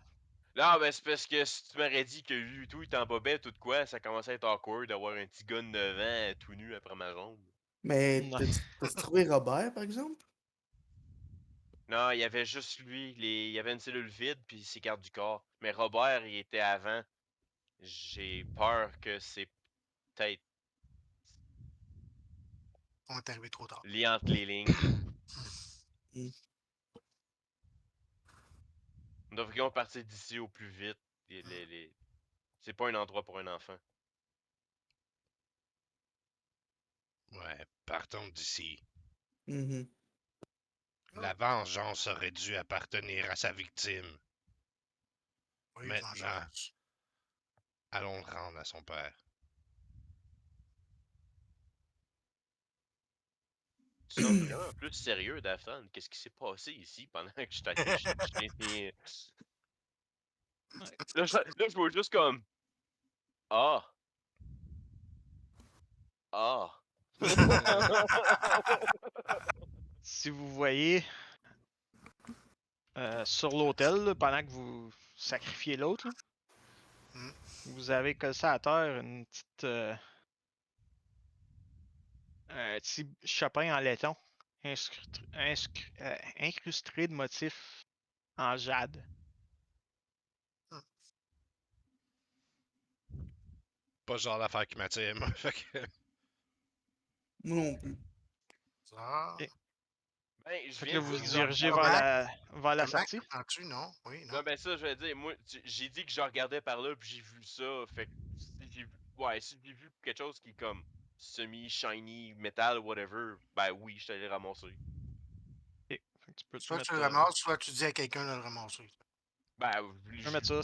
Là, ben, c'est parce que si tu m'aurais dit que lui, tout, il était en bobette ou de quoi, ça commençait à être awkward d'avoir un petit gars de 9 ans tout nu après ma jambe. Mais Non. t'as-tu trouvé Robert, par exemple? Non, il y avait juste lui, il y avait une cellule vide, puis ses gardes du corps. Mais Robert, il était avant. J'ai peur que c'est peut-être On est arrivé trop tard. lié entre les lignes. Nous devrions partir d'ici au plus vite. C'est pas un endroit pour un enfant. Ouais, partons d'ici. Mhm. La vengeance aurait dû appartenir à sa victime. Oui, Maintenant, vengeance. allons le rendre à son père. Tu sembles vraiment plus sérieux, Daphne. Qu'est-ce qui s'est passé ici pendant que je t'ai cherché tes... Là, je vois juste comme... Ah! Ah! Si vous voyez sur l'autel, là, pendant que vous sacrifiez l'autre, là, Hmm. vous avez collé ça à terre une petite. Un petit chopin en laiton incrusté de motifs en jade. Pas le genre d'affaire qui m'attire, moi. Fait que, Moi non plus. Ça. Et- Ben, je Fait que viens là, de vous dire... dirigez Comment? vers la Comment? sortie. Entends-tu? Non? Oui, non. Non, ben ça, je vais dire, moi, j'ai dit que je regardais par là, puis j'ai vu ça, fait que si j'ai vu... Ouais, si j'ai vu quelque chose qui, comme, semi-shiny metal, whatever, ben oui, je t'allais ramasser. Ok. Fait que tu peux Soit tu mettre, le ramasses, soit tu dis à quelqu'un de le ramasser. Ben, je vais mettre ça.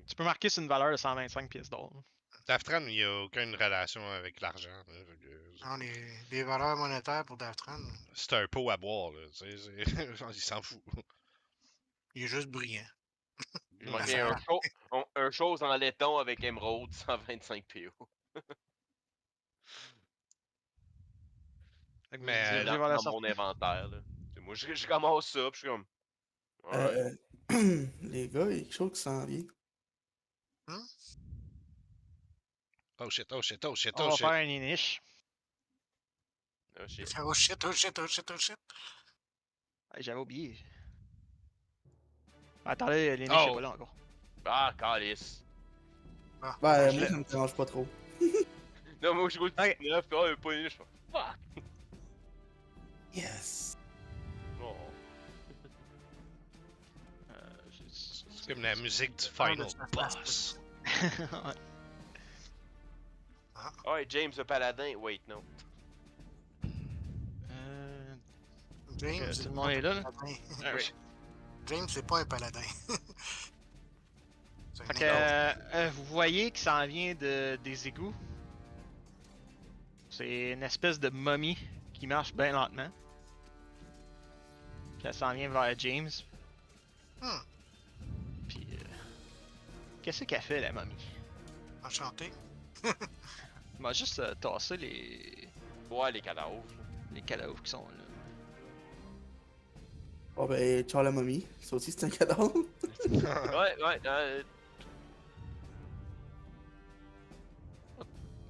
Tu peux marquer sur une valeur de 125 pièces d'or. Daftran, il n'y a aucune relation avec l'argent. Là, fait que Non, les valeurs monétaires pour Daftran, c'est un pot à boire, là. Il s'en fout. il est juste brillant. J'ai marqué un chose en laiton avec émeraude, 125 PO. Fait que vous Mais, vous dirigez Dans, vers la dans sortie. mon inventaire, là. T'sais, moi, je ramasse ça, pis je suis comme. Alright. Les gars, il y a quelque chose qui s'en vient. oh shit, oh shit, oh shit, On oh va shit. faire un inish. Oh shit. Oh shit, oh shit, oh shit, oh shit. Hey, j'avais oublié. Attendez, l'inish est Oh. pas là encore. Ah, calice. Ah, Ben, je moi, l'ai- ça me dérange pas trop. Non, moi, je roule Ok. 19, pis oh, il a pas une, je fais fuck. Yes! Oh. C'est comme la musique du Ah, final mais ça boss. Ouais. Alright, James le paladin. Wait, non. James, tout c'est le pas monde est un là, là? paladin. Ah oui. James, c'est pas un paladin. C'est un Fait que énorme. vous voyez que ça en vient des égouts. C'est une espèce de momie qui marche bien lentement. Puis elle s'en vient vers James. Hmm. Puis qu'est-ce qu'elle fait la momie? Enchanté. Elle m'a juste tassé Ouais, les cadavres. les cadavres qui sont là. Oh ben, ciao la momie. Ça aussi, c'est un cadavre. Ouais,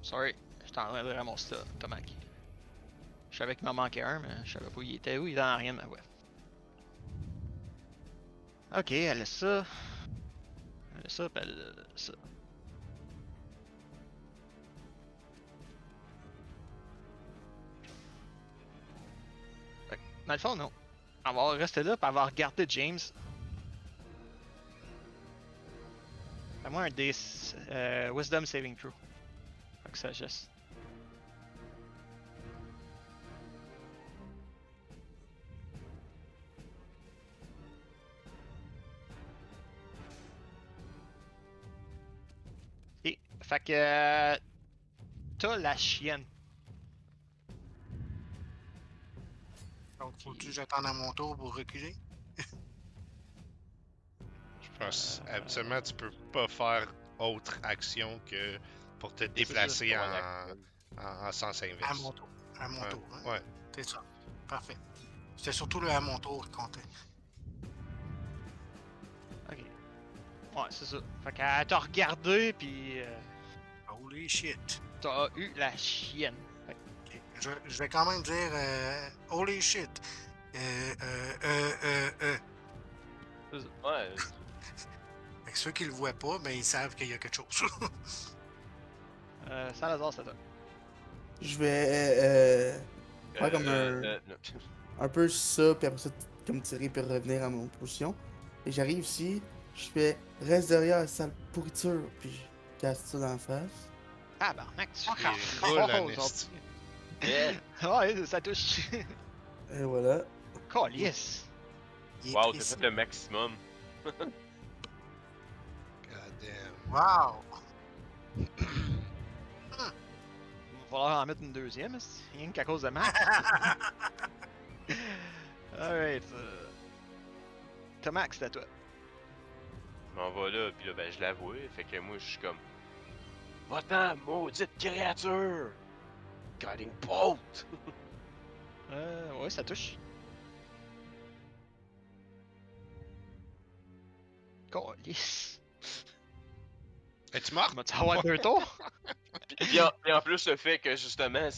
Sorry, j'étais en train de ramasser ça, Tomac. Je savais qu'il m'en manquait un, mais je savais pas où il était. Où il est dans rien de ma voix. Ok, elle a ça. Elle a ça, puis elle a ça. Fait que, dans le fond, non. Elle va rester là, puis elle va regarder James. Fais-moi un DS Wisdom Saving Throw. Fait que sagesse. Et, fait que t'as la chienne. Donc, faut-tu que j'attende à mon tour pour reculer? Je pense, habituellement, tu peux pas faire autre action que pour te déplacer en sens À inverse. mon tour. À mon Ouais, tour. Hein? ouais. C'est ça. Parfait. C'était surtout le à mon tour qui comptait. Ok. Ouais, c'est ça. Fait qu'elle t'a regardé, puis Holy shit. t'as eu la chienne. Fait que, Ok. Je vais quand même dire holy shit. ouais. Fait que ceux qui le voient pas, ben ils savent qu'il y a quelque chose. Salazar, c'est toi. Je vais faire comme un peu ça, puis après ça, comme tirer, puis revenir à mon position. Et j'arrive ici, je fais reste derrière la sale pourriture, puis je casse ça dans la face. Ah, barnac, tu Il fais. roule en Oh, esti. Yeah. Ouais, ça touche. Et voilà. Calice. Il est Wow, t'as précis. fait le maximum. God damn. Wow! Il va falloir en mettre une deuxième, est-ce? Rien qu'à cause de Max. Alright. Tomax, c'est à toi. Je m'en vais là, pis là, ben, je l'avoue. Fait que moi, je suis comme. Va-t'en, maudite créature! Guiding Bolt! Ouais, ça touche. Calice. Es-tu mort? Vas-tu avoir deux tours? Puis en plus, le fait que justement,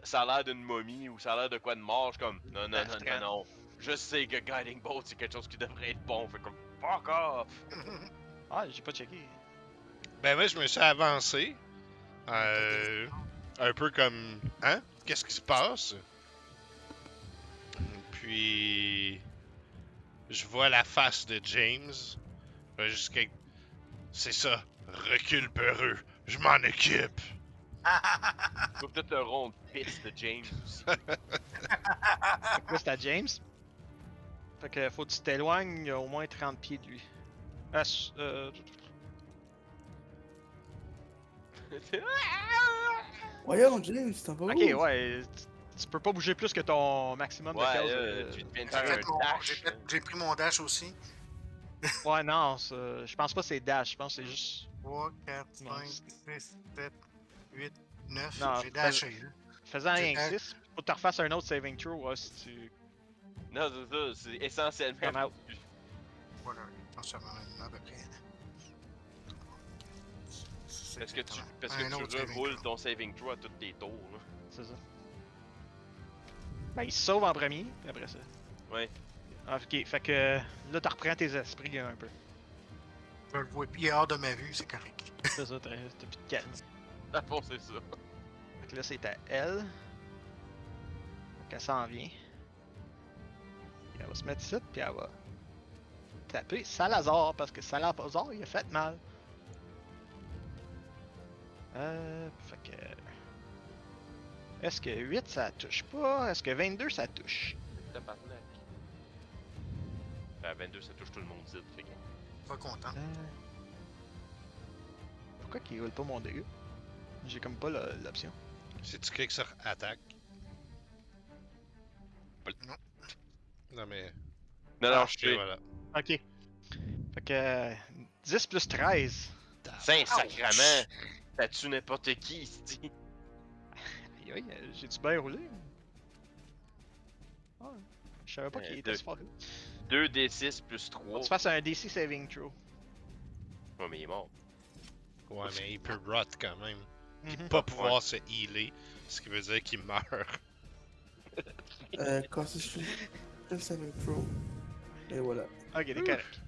ça a l'air d'une momie ou ça a l'air de quoi de mort, je suis comme. Non. Je sais que Guiding Bolt, c'est quelque chose qui devrait être bon. Fait comme. Fuck off! Ah, j'ai pas checké. Ben moi, je me suis avancé. Un peu comme... Hein? Qu'est-ce qui se passe? Puis... Je vois la face de James. Jusqu'à... C'est ça. Recule peureux. Je m'en occupe. Faut peut-être le rond de piste de James aussi. Fait que là, c'est à James. Fait que faut que tu t'éloignes au moins 30 pieds de lui. Voyons, James, t'en vas où? Ok, ouais. Tu peux pas bouger plus que ton maximum de Ouais, cases. là, tu viens de J'ai faire un fait mon- dash. j'ai pris mon dash aussi. Ouais, non, je pense pas que c'est dash. Je pense que c'est juste. 3, 4, Non, 5, 6, 7, 8, 9. Non, J'ai dashé. Là. Faisant J'ai rien que dash. 6, faut que tu refasses un autre saving throw ouais, si tu. Non, c'est ça, c'est essentiellement. Come out. Voilà, attention à peu près. Parce que Un autre tu saving reroules throw. ton saving throw à tous tes tours. Là. C'est ça. Ben, il se sauve en premier, puis après ça. Ouais. Ah, ok, fait que là, tu reprends tes esprits un peu. Je le vois, puis il est hors de ma vue, c'est correct. C'est ça, t'as plus de calme. À fond, c'est ça. Fait que là, c'est à elle. Donc, elle s'en vient. Puis elle va se mettre ici, puis elle va taper Salazar, parce que Salazar, il a fait mal. Fait que. Est-ce que 8 ça touche pas? Est-ce que 22 ça touche? Tabarnak. Ben, 22, ça touche tout le monde ici. Fait que. Pas content. Pourquoi qu'il roule pas mon dégât? J'ai comme pas l'option. Si tu cliques sur attaque. Non. Non mais. Non, non, Ok, je suis. voilà. Ok. Fait que 10 plus 13. Saint-Sacrement! Ça tue n'importe qui, ici. Aïe aïe, j'ai-tu bien roulé? Ah, je savais pas qu'il était deux. si fort. 2d6 plus Faut 3. que tu fasses un DC saving throw. Ouais, mais il est mort. Ouais, mais il peut rot quand même. Mhm. Pas pouvoir se healer, ce qui veut dire qu'il meurt. Constitution saving throw. Et voilà. Ok, t'es correct.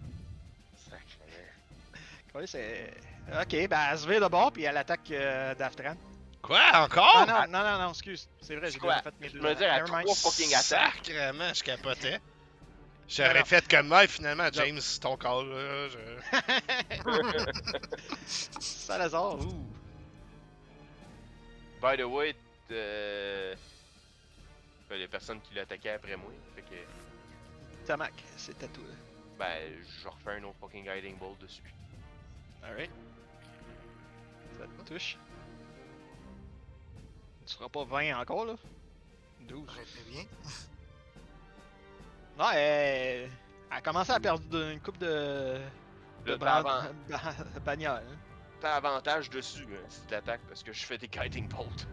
Sacrement. Ouais, c'est. Ok, ben elle se vire de bord puis elle attaque Daftran. Quoi, encore? Ah non, excuse. C'est vrai, C'est j'ai quoi? déjà fait mes Je deux. me dire à Nevermind. 3 fucking attaques. Sacrement, je capotais. Non, J'aurais non. fait comme moi, finalement, James, c'est ton call, là. Salazar, ouh. By the way, ben, y'a personne qui l'a attaqué après moi. Fait que, Tamak, c'est à toi. ben, je refais un autre fucking guiding bolt dessus. Alright. Ça te touche. Tu feras pas 20 encore là? 12. Très très bien. Non, elle a commencé à perdre une coupe de Là, bagnole. Hein. t'as avantage dessus si t'attaques parce que je fais des guiding bolts.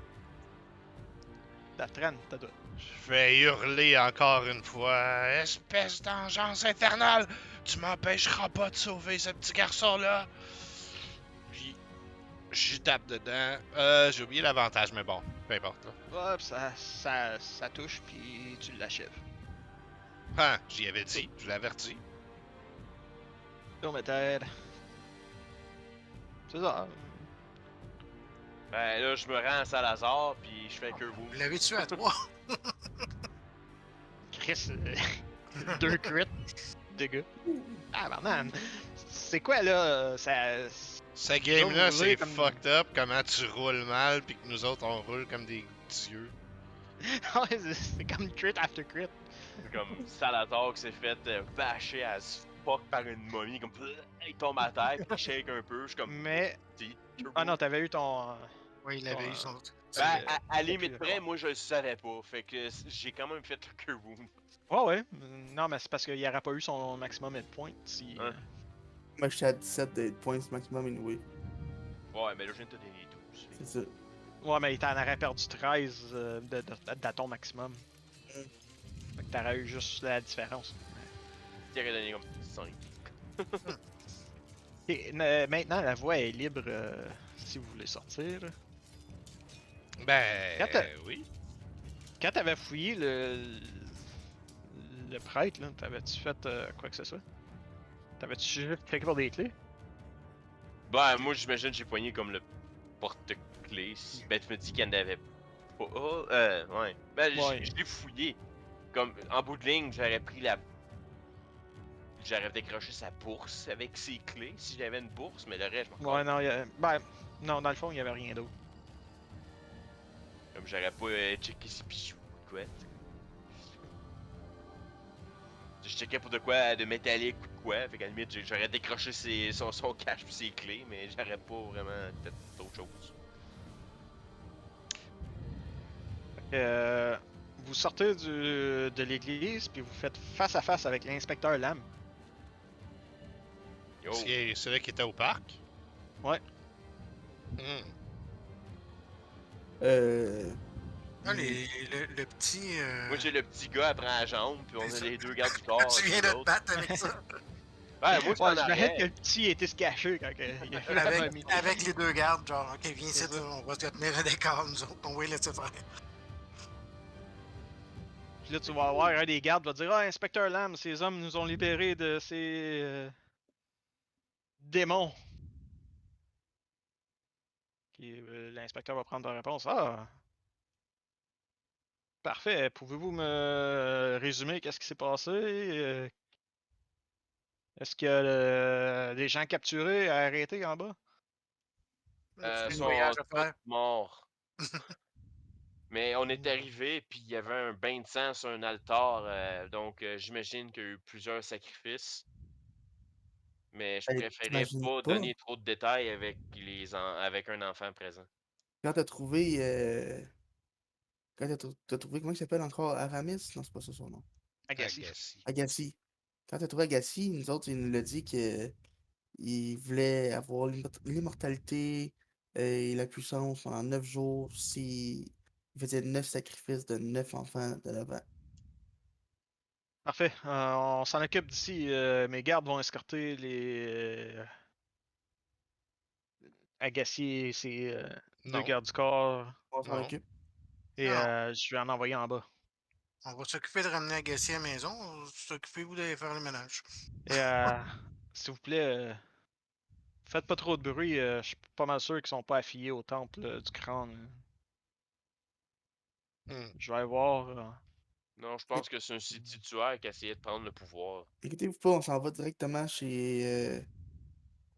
Daftran, t'as toi. Je vais hurler encore une fois. Espèce d'engeance infernale! Tu m'empêcheras pas de sauver ce petit garçon-là! Puis, j'y tape dedans. J'ai oublié l'avantage, mais bon, peu importe. Là. Ouais, pis ça touche, puis tu l'achèves. Ah, j'y avais dit, je l'avertis. Sur ma tête. C'est ça. Ben là, je me rends à Salazar puis je fais que vous. Vous l'avez tué à 3. Chris, 2 crits, dégâts. Ah, bah man, c'est quoi là? Ce game-là, rouler c'est comme- fucked up, comment tu roules mal, puis que nous autres, on roule comme des dieux. Ouais, c'est comme crit after crit. C'est comme Salazar qui s'est fait bâcher as fuck par une momie, comme il tombe à terre, puis il shake un peu, je suis comme. Mais. Petit, Ah non, t'avais eu ton. Oui, il avait Ouais. eu son. Ben, c'est- à c'est limite plus près, fort. moi je le savais pas, fait que j'ai quand même fait le cure wound. Ouais, ouais. Non, mais c'est parce qu'il aurait pas eu son maximum hit point si. Hein? Moi, j'étais à 17 de hit points maximum anyway. Ouais, mais là je viens de te donner 12. C'est ça. Ouais, mais t'en aurais perdu 13 de ton maximum. Fait que t'aurais eu juste la différence. Il aurait donné comme 5. Et, maintenant, la voie est libre si vous voulez sortir. Ben, Quand oui. Quand t'avais fouillé le prêtre, là, t'avais-tu fait quoi que ce soit? T'avais-tu juste checké pour des clés? Ben, moi j'imagine que j'ai poigné comme le porte-clés. Ben, tu me dis qu'il y en avait pas. Oh, ouais. Ben, Ouais. je l'ai fouillé. Comme, en bout de ligne, j'aurais pris la. J'aurais décroché sa bourse avec ses clés si j'avais une bourse, mais le reste, je m'en Ouais, non, ben, non, dans le fond, il y avait rien d'autre. Comme j'aurais pas checké ses bijoux ou quoi. Je checkais pour de quoi de métallique ou de quoi. Fait qu'à la limite, j'aurais décroché son cache pis ses clés, mais j'aurais pas vraiment fait d'autre chose. Vous sortez de l'église, puis vous faites face à face avec l'inspecteur Lam. Yo! C'est celui qui était au parc? Ouais. Hmm. Ah, il- le petit. Moi, j'ai le petit gars après la jambe, puis on C'est a ça. les deux gardes du corps. Tu puis viens de te l'autre. battre avec ça. Ouais, moi, je suis Ouais, en j'imagine que arrière. le petit était se cacher quand il a fait la momie. Avec les deux gardes, genre, ok, viens ici, C'est ça. on va te tenir un décor, nous autres, on va les laisser faire. Puis là, tu vas avoir un des gardes va dire: Ah, inspecteur Lam, ces hommes nous ont libérés de ces démons. Puis l'inspecteur va prendre la réponse: Ah, parfait. Pouvez-vous me résumer qu'est-ce qui s'est passé? Est-ce qu'il y a des gens capturés, arrêtés en bas? Un Sont voyage à tous faire. morts. Mais on est arrivé, puis il y avait un bain de sang sur un altar, donc j'imagine qu'il y a eu plusieurs sacrifices. Mais je Ben, préférais t'imagines pas pas, donner trop de détails avec avec un enfant présent. quand t'as trouvé. Quand t'as trouvé, comment il s'appelle encore? Aramis? Non, c'est pas ça son nom. Agassi. Agassi. Agassi. Quand t'as trouvé Agassi, nous autres, il nous l'a dit que il voulait avoir l'immortalité et la puissance pendant 9 jours si il faisait 9 sacrifices de 9 enfants de l'avant. Parfait. On s'en occupe d'ici. Mes gardes vont escorter les Agassi et ses deux Non, gardes du corps. On s'en non. occupe. Et Non, non. je vais en envoyer en bas. On va s'occuper de ramener Agassi à la maison, on va s'occuper, vous, d'aller faire le ménage. Et s'il vous plaît, faites pas trop de bruit. Je suis pas mal sûr qu'ils sont pas affiliés au temple du crâne. Hmm. Je vais aller voir. Non, je pense que c'est un city tueur qui essayait de prendre le pouvoir. Inquiétez-vous pas, on s'en va directement chez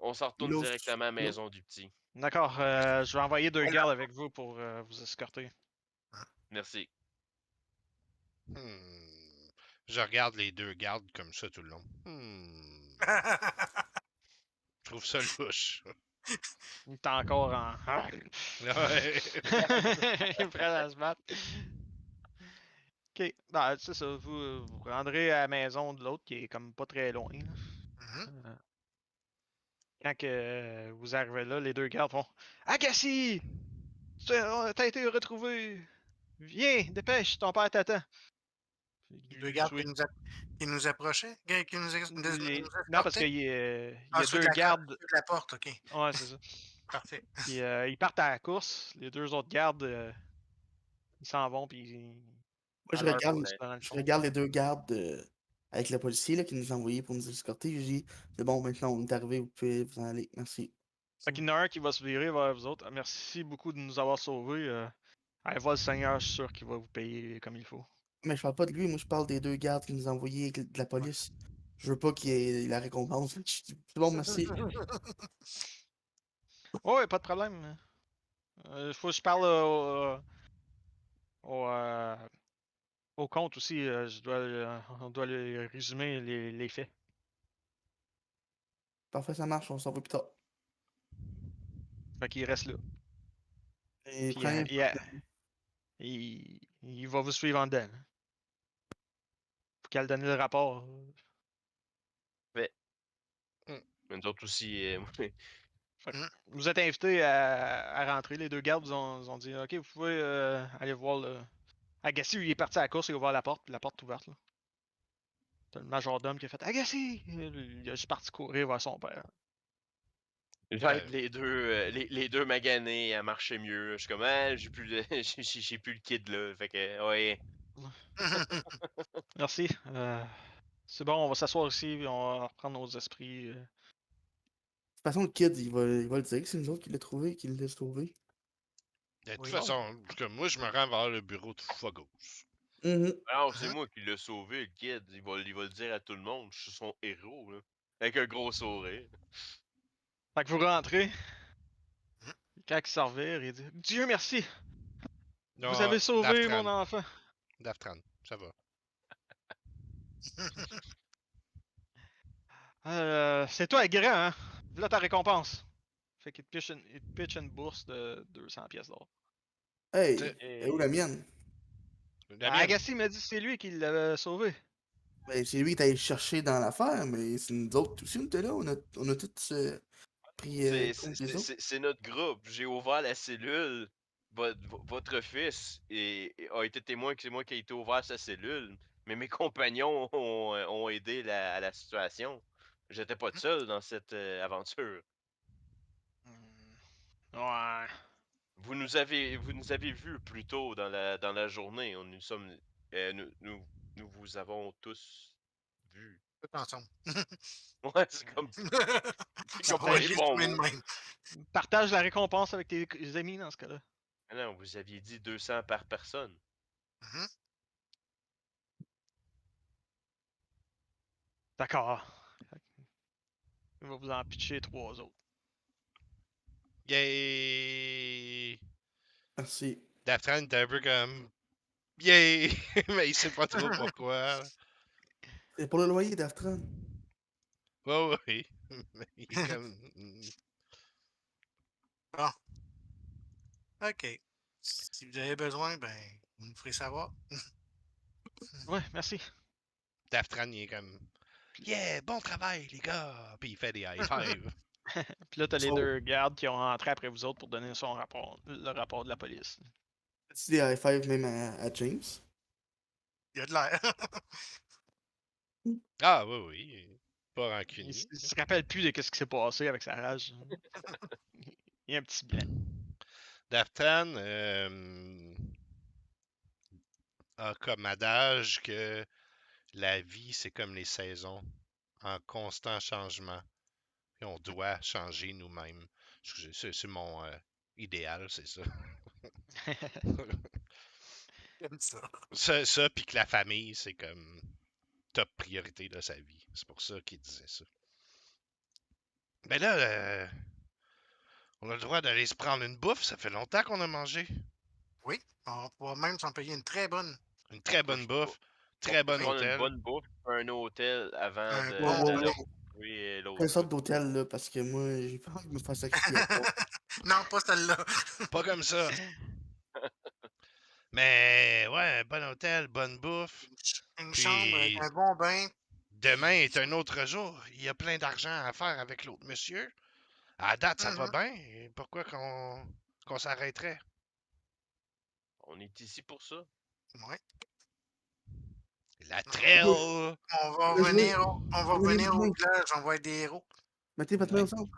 On s'en retourne l'autre. directement à la maison du petit. D'accord, je vais envoyer deux gardes avec vous pour vous escorter. Merci. Hmm. Je regarde les deux gardes comme ça tout le long. Hmm. Je trouve ça louche. Il est encore en. Ouais. Il me prend à se battre. Ok, ben, c'est ça. Vous rendrez à la maison de l'autre qui est comme pas très loin. Là. Mhm. Quand que, vous arrivez là, les deux gardes font Agassi! T'as été retrouvé! Viens, dépêche, ton père t'attend. Les deux gardes qui nous approchaient, qui nous Non, parce escortaient. qu'il y Ah, a ceux deux gardes. ceux de la porte, ok. Ouais, c'est ça. Parfait. Puis ils partent à la course. Les deux autres gardes, ils s'en vont, puis Moi, à leur regarde- course dans le je fond. regarde les deux gardes avec le policier là, qui nous a envoyés pour nous escorter. Je dis, c'est bon, maintenant on est arrivé, vous pouvez vous en aller. Merci. Fait qu'il y en a un qui va se virer vers vous autres. Merci beaucoup de nous avoir sauvés. Allez voir le Seigneur, je suis sûr qu'il va vous payer comme il faut. Mais je parle pas de lui, moi je parle des deux gardes qui nous ont envoyés avec de la police. Je veux pas qu'il y ait la récompense. Je dis, c'est bon, merci. Ouais, pas de problème. Faut que je parle au, au compte aussi. On doit lui résumer les faits. Parfait, ça marche, on s'en va plus tard. Fait qu'il reste là. Et Puis prenez. il va vous suivre en dedans. Là. Faut qu'elle donne le rapport. Mais nous autres aussi, Vous êtes invités à rentrer. Les deux gardes vous ont dit Ok, vous pouvez aller voir le. Agassi, lui, il est parti à la course, il a ouvert la porte, puis la porte est ouverte. Là. T'as le majordome qui a fait Agassi! Il a juste parti courir vers son père. j'aide les deux maganés à marcher mieux. Je suis comme, ah, j'ai plus, j'ai plus le kid là. Fait que, ouais. Merci. C'est bon, on va s'asseoir ici, puis on va reprendre nos esprits. De toute façon, le kid, il va le dire que c'est nous autres qui l'a trouvé, qui l'a sauvé. De toute Oui. façon, comme moi, je me rends vers le bureau de Fugos. Mhm. Alors, c'est moi qui l'ai sauvé, le kid. Il va le dire à tout le monde. Je suis son héros, là. Avec un gros sourire. Fait que vous rentrez. Quand il s'en revire, il dit Dieu merci! Vous Non, avez sauvé Daftran. mon enfant. Daftran, ça va. C'est toi, grand, hein? Voilà ta récompense. Fait qu'il il te pitch une bourse de 200 pièces d'or. Hey, Et- elle est où la mienne? La mienne. Agassi m'a dit que c'est lui qui l'avait sauvé. Ben, c'est lui qui est allé le chercher dans l'affaire, mais c'est nous autres aussi, on était là. On a tous pris compte des autres. C'est notre groupe. J'ai ouvert la cellule. Votre fils a été témoin que c'est moi qui ai été ouvert sa cellule. Mais mes compagnons ont aidé à la situation. J'étais pas seul dans cette aventure. Ouais. Vous nous avez vus plus tôt dans la journée. Nous vous avons tous vus. Tout ensemble. Ouais, c'est comme. Ça pas va les aller bons jouer de mots. même. Partage la récompense avec tes amis dans ce cas-là. Ah non, vous aviez dit 200 par personne. Mhm. D'accord. Il va vous en pitcher 3 autres. Yay! Merci. Daftran était un peu comme. Yay! Mais il sait pas trop pourquoi. C'est pour le loyer d'Aftran. Ouais, ouais. Mais il est comme. OK. Si vous avez besoin, ben, vous me ferez savoir. Ouais, merci. Daftran, il est comme. Yeah, bon travail, les gars! Puis il fait des high five. Puis là, t'as les So- 2 gardes qui ont rentré après vous autres pour donner son rapport, le rapport de la police. As-tu des high five même à James? Il y a de l'air. Ah, oui, oui. Pas Il, rancunier. il se rappelle plus de ce qui s'est passé avec sa rage. Il y a un petit blanc. Daftran a comme adage que la vie, c'est comme les saisons, en constant changement. Et on doit changer nous-mêmes. C'est mon idéal, c'est ça. J'aime ça. Ça, puis que la famille, c'est comme top priorité de sa vie. C'est pour ça qu'il disait ça. Ben là, on a le droit d'aller se prendre une bouffe. Ça fait longtemps qu'on a mangé. Oui, on va pouvoir même s'en payer une très bonne. Une très bonne bouffe. Très bon Prendre une hôtel. bonne bouffe, un hôtel avant Un de, bon ouais, de ouais. retrouver l'autre. Quelle sorte d'hôtel, là? Parce que moi, j'ai pas envie de me faire sacrifier à part. Non, pas celle-là. Pas comme ça. Mais ouais, un bon hôtel, bonne bouffe. Une Puis- chambre avec un bon bain. Demain est un autre jour. Il y a plein d'argent à faire avec l'autre monsieur. À date, ça va bien. Et pourquoi qu'on s'arrêterait? On est ici pour ça. Ouais. La trail! On va Je revenir, veux- on va je veux revenir les au mains. village, on va être des héros. Mettez votre main ensemble.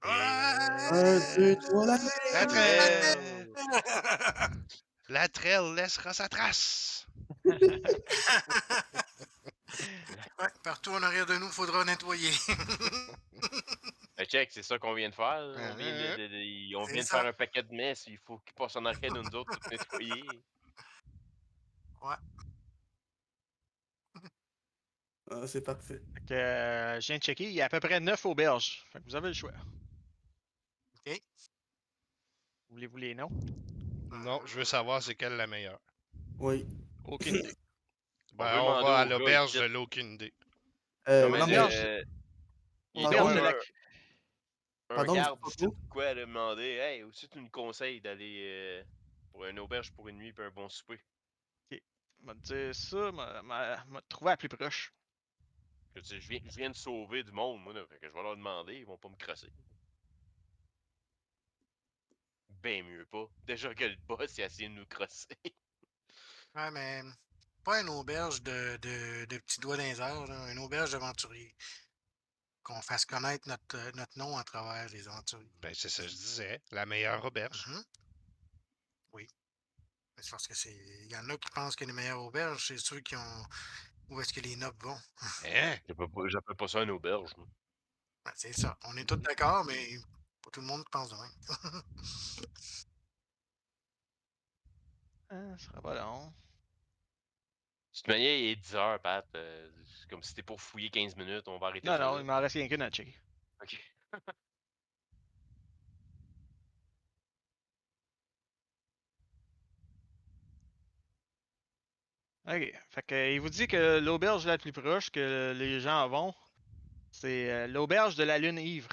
Et- 1, 2, 3, la La trail! trail! La trail laissera sa trace. Ouais, partout en arrière de nous, faudra nettoyer. Ben, check, c'est ça qu'on vient de faire. Là. On vient on C'est vient de ça. faire un paquet de messes. Il faut qu'ils passent en arrière de nous autres tout nettoyer. Ah, c'est parfait. Fait que, je viens de checker, il y a à peu près 9 auberges. Fait que vous avez le choix. OK. Voulez-vous les noms? Non, je veux savoir c'est quelle la meilleure. Oui. Aucune idée. Ben, veut on demander va à au gars l'auberge ici. de l'aucune idée. Non, mais Non, mais... il Pardon, doit L'auberge de la... avoir un Pardon, mais garde c'est pas ici trop. de quoi là, demander. Hey, aussi tu nous conseilles d'aller pour une auberge pour une nuit et un bon souper. M'a dit ça, m'a trouvé la plus proche. Je, dis, je viens de sauver du monde, moi, là, fait que je vais leur demander, ils vont pas me crosser. Ben mieux pas. Déjà que le boss il a essayé de nous crosser. Ouais, mais pas une auberge de petits doigts dans les airs, là, une auberge d'aventuriers. Qu'on fasse connaître notre nom à travers les aventuriers. Ben, c'est ça que je disais. La meilleure auberge. Mhm. Oui. Mais c'est parce que c'est. Il y en a qui pensent que les meilleures auberges, c'est ceux qui ont. Où est-ce que les nobles vont? Hein? J'appelle pas ça une auberge. moi. Ben, c'est ça. On est tous d'accord, mais pas tout le monde pense de même. Ah, ça sera pas long. De toute manière, il est 10h, Pat. C'est comme si c'était pour fouiller 15 minutes, on va arrêter Non, ça. non, là. il m'en reste rien qu'une à checker. Ok. Ok. Fait que, il vous dit que l'auberge la plus proche que les gens vont, c'est l'auberge de la Lune Ivre.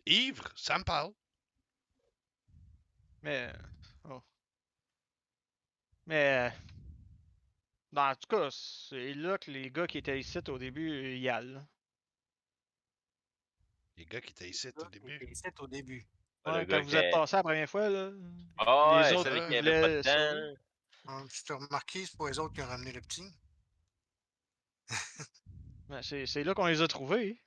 Ivre, ça me parle. Mais. Oh. Mais. En tout cas, c'est là que les gars qui étaient ici au début y allent. Là. Les gars qui étaient ici au début. C'est au début. Ah, Ouais, le quand gars vous êtes qui. passé la première fois, là. Ah, Les ouais, autres celui qui qui voulaient avait pas de sauver. dents. Tu t'as remarqué, c'est pas les autres qui ont ramené le petit. Ben, c'est là qu'on les a trouvés.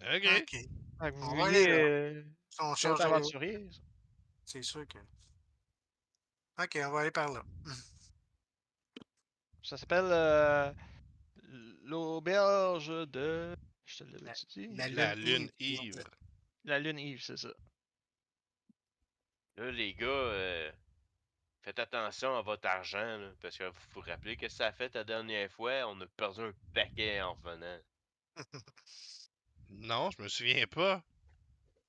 OK. Ok. Fait que vous On va aller vouliez là. Si on d'autres cherche d'aller où, aventuriers. c'est sûr que. Ok, on va aller par là. Ça s'appelle l'auberge de. Je te l'avais dit. La lune Yves. ivre. La Lune Ivre, c'est ça. Là, les gars, faites attention à votre argent, là, parce que vous vous rappelez que ça a fait la dernière fois, on a perdu un paquet en revenant. Non, je me souviens pas.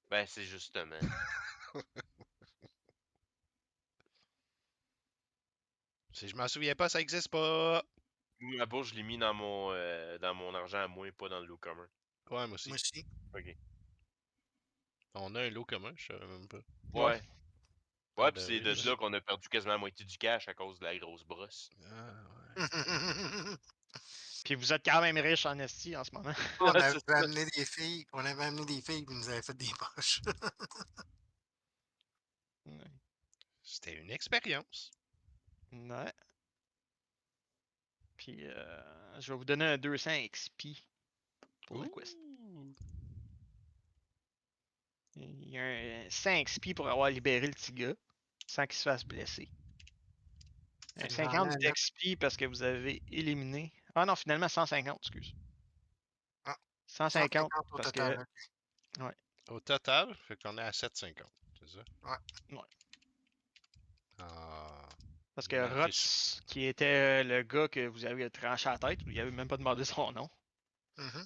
Ben, c'est justement. Si je m'en souviens pas, ça existe pas. Ma bourse, je l'ai mis dans mon argent à moi, pas dans le lot commun. Ouais, moi aussi. Moi aussi. Ok. On a un lot commun, je savais même pas. Ouais. Ouais. Ah, Ouais, ben pis c'est oui, de je- là qu'on a perdu quasiment la moitié du cash à cause de la grosse brosse. Ah, ouais. Puis vous êtes quand même riche en esti en ce moment. On Là, avait c'est ça. amené des filles. On avait amené des filles qui nous avaient fait des poches. C'était une expérience. Ouais. Puis je vais vous donner un 200 XP pour la quest. Ouh. Il y a un 100 XP pour avoir libéré le petit gars sans qu'il se fasse blesser. Un Fait que 50 j'en ai un autre. d'XP parce que vous avez éliminé. Ah non, finalement 150, excuse. Ah, 150 au parce que. total. Au total, fait qu'on est à 7,50. C'est ça? Ouais. Ouais. Ah. Parce que Manqué Rotz, qui était le gars que vous avez tranché la tête, vous lui avez même pas demandé son nom. Mhm.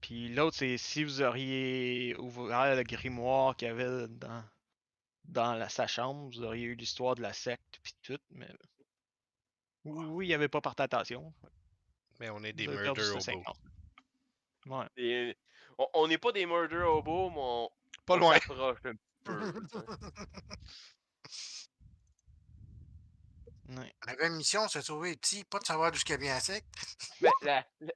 Puis l'autre, c'est si vous auriez ouvert le grimoire qu'il y avait dans sa chambre, vous auriez eu l'histoire de la secte puis tout, mais oui, il n'y avait pas porté attention. Mais on est des Vous avez perdu murder ce hobos. 50. Ouais. Et, on n'est pas des murder hobos, mais Pas on loin. s'approche un petit peu. tu sais. Ouais. On avait une mission, se sauver les petits, pas de savoir d'où ce vient la secte.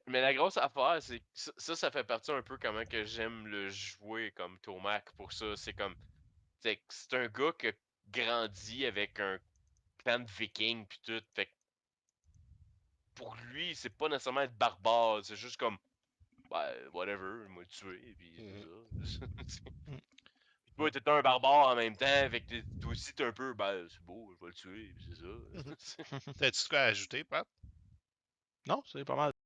Mais la grosse affaire, c'est que ça fait partie un peu comment que j'aime le jouer comme Tomac pour ça. C'est comme. C'est un gars qui a grandi avec un clan de vikings pis tout. Fait que pour lui, c'est pas nécessairement être barbare, c'est juste comme. Ben, whatever, il m'a tué, pis c'est ça. Mm. Pis toi, t'es un barbare en même temps, fait que toi aussi, t'es un peu. Ben, c'est beau, je vais le tuer, pis c'est ça. T'as-tu de quoi à ajouter, Pat? Non, c'est pas mal.